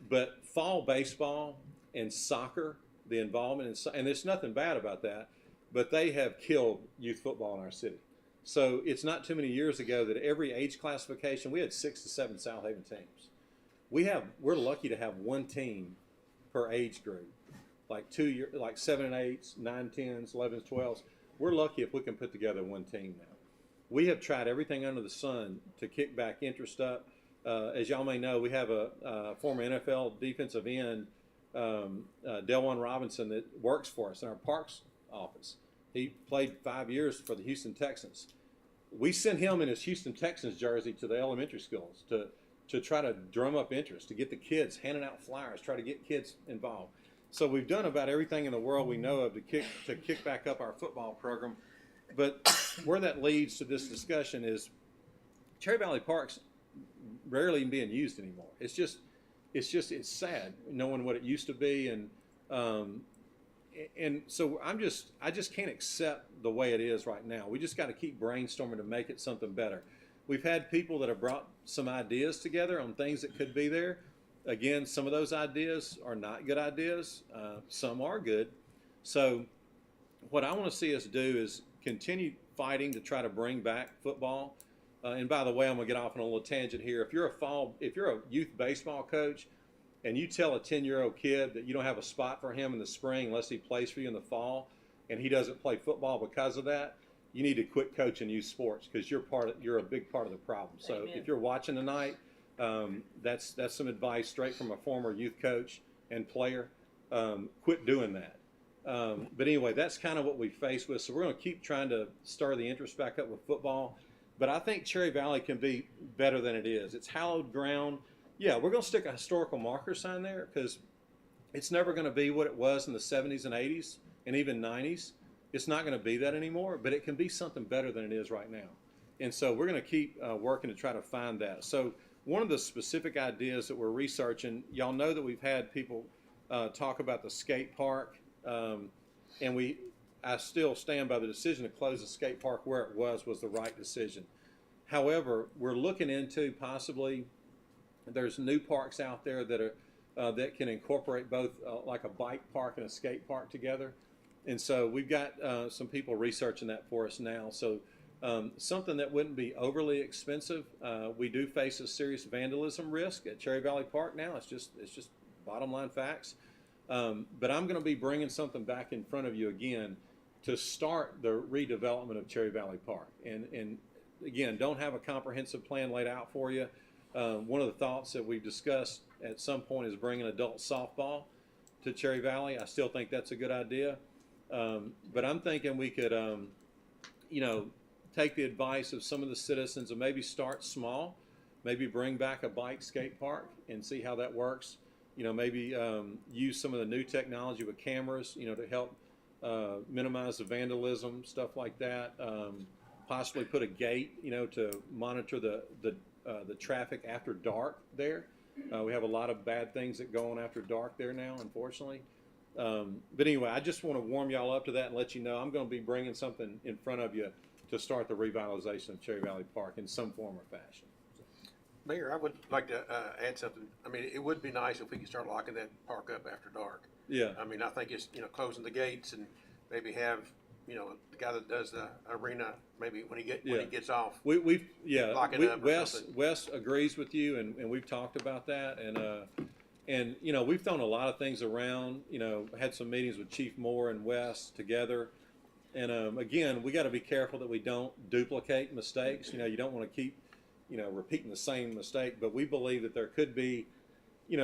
but fall baseball and soccer, the involvement, and there's nothing bad about that, but they have killed youth football in our city. So it's not too many years ago that every age classification, we had 6 to 7 Southaven teams. We're lucky to have one team per age group, like 7 and 8s, 9, 10s, 11s, 12s. We're lucky if we can put together one team now. We have tried everything under the sun to kick back interest up. As y'all may know, we have a former NFL defensive end, Delwan Robinson, that works for us in our Parks office. He played 5 years for the Houston Texans. We sent him in his Houston Texans jersey to the elementary schools to try to drum up interest, to get the kids handing out flyers, try to get kids involved. So we've done about everything in the world we know of to kick back up our football program. But where that leads to this discussion is Cherry Valley Park's rarely even being used anymore. It's sad knowing what it used to be, and so I just can't accept the way it is right now. We just got to keep brainstorming to make it something better. We've had people that have brought some ideas together on things that could be there. Again, some of those ideas are not good ideas. Some are good. So what I want to see us do is continue fighting to try to bring back football. And by the way, I'm gonna get off on a little tangent here. If you're a youth baseball coach, and you tell a 10-year-old kid that you don't have a spot for him in the spring unless he plays for you in the fall, and he doesn't play football because of that, you need to quit coaching youth sports, because you're a big part of the problem. So Amen. if you're watching tonight, that's some advice straight from a former youth coach and player. Quit doing that. But anyway, that's kind of what we face with. So we're going to keep trying to stir the interest back up with football. But I think Cherry Valley can be better than it is. It's hallowed ground. Yeah, we're going to stick a historical marker sign there, because it's never going to be what it was in the 70s and 80s and even 90s. It's not going to be that anymore, but it can be something better than it is right now. And so we're going to keep working to try to find that. So one of the specific ideas that we're researching, y'all know that we've had people talk about the skate park, and I still stand by the decision to close the skate park where it was the right decision. However, we're looking into possibly, there's new parks out there that are that can incorporate both like a bike park and a skate park together. And so we've got some people researching that for us now. So something that wouldn't be overly expensive. We do face a serious vandalism risk at Cherry Valley Park now. It's just bottom line facts. But I'm going to be bringing something back in front of you again to start the redevelopment of Cherry Valley Park. And again, don't have a comprehensive plan laid out for you. One of the thoughts that we've discussed at some point is bringing adult softball to Cherry Valley. I still think that's a good idea. But I'm thinking we could, take the advice of some of the citizens and maybe start small, maybe bring back a bike skate park and see how that works. Maybe use some of the new technology with cameras, to help minimize the vandalism, stuff like that. Possibly put a gate, to monitor the traffic after dark there. We have a lot of bad things that go on after dark there now, unfortunately. But anyway, I just want to warm y'all up to that and let you know I'm going to be bringing something in front of you to start the revitalization of Cherry Valley Park in some form or fashion. Mayor, I would like to add something. I mean, it would be nice if we could start locking that park up after dark. Yeah. I mean, I think it's, closing the gates and maybe have, the guy that does the arena, maybe when he gets off. Wes agrees with you, and we've talked about that, and we've thrown a lot of things around. Had some meetings with Chief Moore and Wes together, and again, we got to be careful that we don't duplicate mistakes. You don't want to keep repeating the same mistake, but we believe that there could be,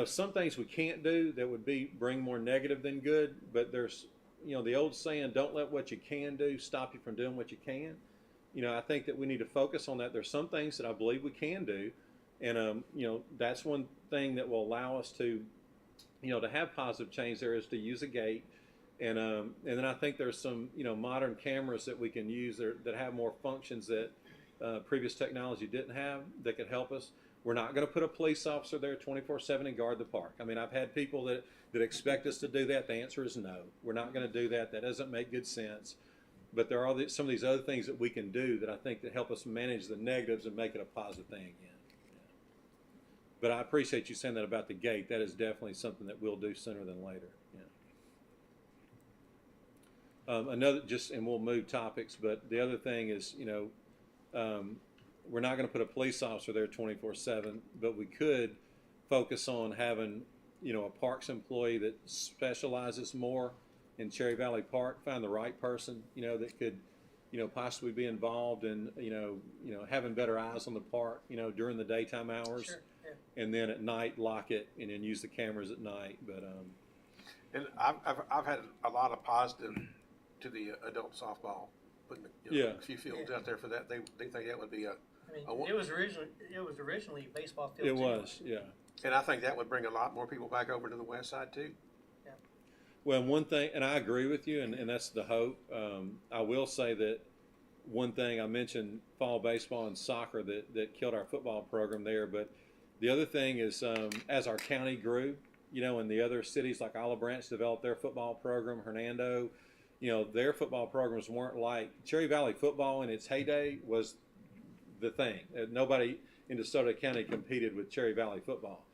some things we can't do that would bring more negative than good, but there's, the old saying, don't let what you can do stop you from doing what you can. I think that we need to focus on that. There's some things that I believe we can do, and, that's one thing that will allow us to, to have positive change there is to use a gate. And then I think there's some, modern cameras that we can use that have more functions that previous technology didn't have that could help us. We're not going to put a police officer there 24/7 and guard the park. I mean, I've had people that expect us to do that. The answer is no. We're not going to do that. That doesn't make good sense. But there are some of these other things that we can do that I think that help us manage the negatives and make it a positive thing again. Yeah. But I appreciate you saying that about the gate. That is definitely something that we'll do sooner than later. Yeah. And we'll move topics, but the other thing is, we're not going to put a police officer there 24/7, but we could focus on having, a parks employee that specializes more in Cherry Valley Park, find the right person, that could, possibly be involved in, having better eyes on the park, during the daytime hours. Sure, yeah. And then at night lock it and then use the cameras at night. But And I've had a lot of positive to the adult softball, putting a few fields out there for that. They think that would be it was originally a baseball field. it was, yeah. And I think that would bring a lot more people back over to the west side too. Yeah. Well, one thing, and I agree with you, and that's the hope. I will say that one thing I mentioned, fall baseball and soccer that killed our football program there. But the other thing is, as our county grew, and the other cities like Olive Branch developed their football program, Hernando, their football programs weren't like Cherry Valley football in its heyday was the thing. Nobody in DeSoto County competed with Cherry Valley football.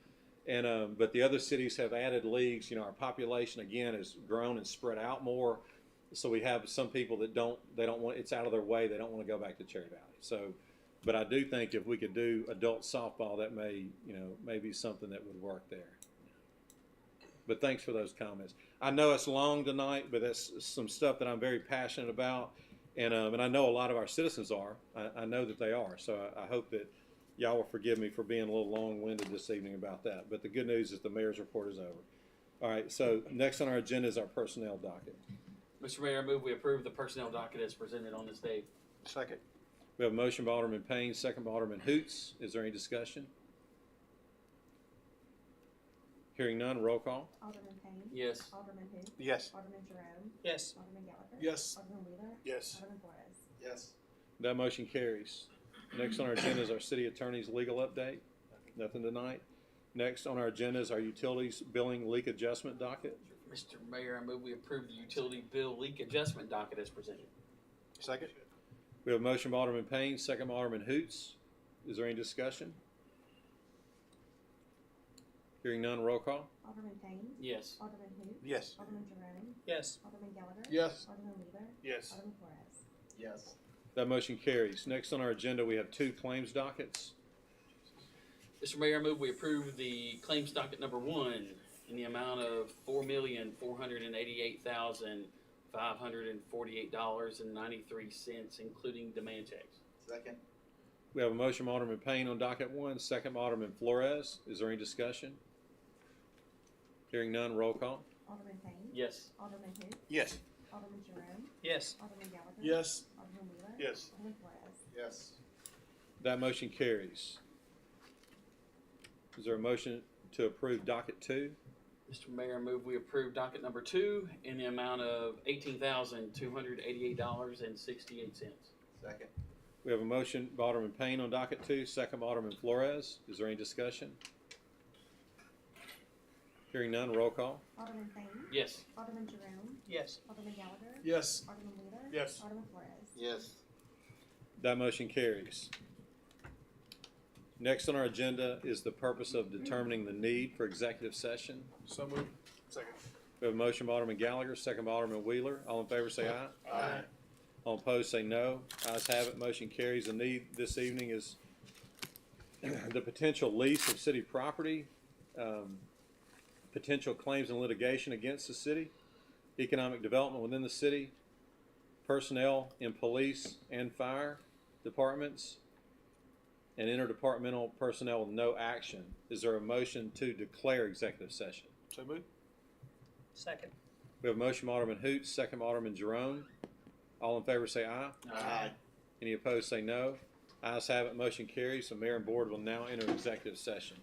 And but the other cities have added leagues. Our population again has grown and spread out more. So we have some people that don't want, it's out of their way. They don't want to go back to Cherry Valley. So, but I do think if we could do adult softball, that may be something that would work there. But thanks for those comments. I know it's long tonight, but that's some stuff that I'm very passionate about, and I know a lot of our citizens are. I know that they are. So I hope that y'all will forgive me for being a little long-winded this evening about that. But the good news is the mayor's report is over. All right. So next on our agenda is our personnel docket. Mr. Mayor, I move we approve the personnel docket as presented on this day. Second. We have a motion by Alderman Payne, second by Alderman Hoots. Is there any discussion? Hearing none, roll call. Alderman Payne. Yes. Alderman who? Yes. Alderman Jerome. Yes. Alderman Gallagher. Yes. Alderman Wheeler. Yes. Alderman Flores. Yes. That motion carries. Next on our agenda is our city attorney's legal update. Nothing tonight. Next on our agenda is our utilities billing leak adjustment docket. Mr. Mayor, I move we approve the utility bill leak adjustment docket as presented. Second. We have a motion by Alderman Payne, second by Alderman Hoots. Is there any discussion? Hearing none, roll call. Alderman Payne. Yes. Alderman who? Yes. Alderman Jerome. Yes. Alderman Gallagher. Yes. Alderman Wheeler. Yes. Alderman Flores. Yes. That motion carries. Next on our agenda, we have two claims dockets. Mr. Mayor, I move we approve the claims docket number 1 in the amount of $4,488,548.93, including demand checks. Second. We have a motion by Alderman Payne on docket 1, second by Alderman Flores. Is there any discussion? Hearing none, roll call. Alderman Payne. Yes. Alderman who? Yes. Alderman Jerome. Yes. Alderman Gallagher. Yes. Alderman Wheeler. Yes. Alderman Flores. Yes. That motion carries. Is there a motion to approve docket 2? Mr. Mayor, I move we approve docket number 2 in the amount of $18,288.68. Second. We have a motion by Alderman Payne on docket 2, second by Alderman Flores. Is there any discussion? Hearing none, roll call. Alderman Payne. Yes. Alderman Jerome. Yes. Alderman Gallagher. Yes. Alderman Wheeler. Yes. Alderman Flores. Yes. That motion carries. Next on our agenda is the purpose of determining the need for executive session. So moved. Second. We have a motion by Alderman Gallagher, second by Alderman Wheeler. All in favor say aye. Aye. All opposed say no. Ayes have it, motion carries. The need this evening is the potential lease of city property, potential claims and litigation against the city, economic development within the city, personnel in police and fire departments, and interdepartmental personnel with no action. Is there a motion to declare executive session? So moved. Second. We have a motion by Alderman Hoots, second by Alderman Jerome. All in favor say aye. Aye. Any opposed say no. Ayes have it, motion carries. The mayor and board will now enter executive session.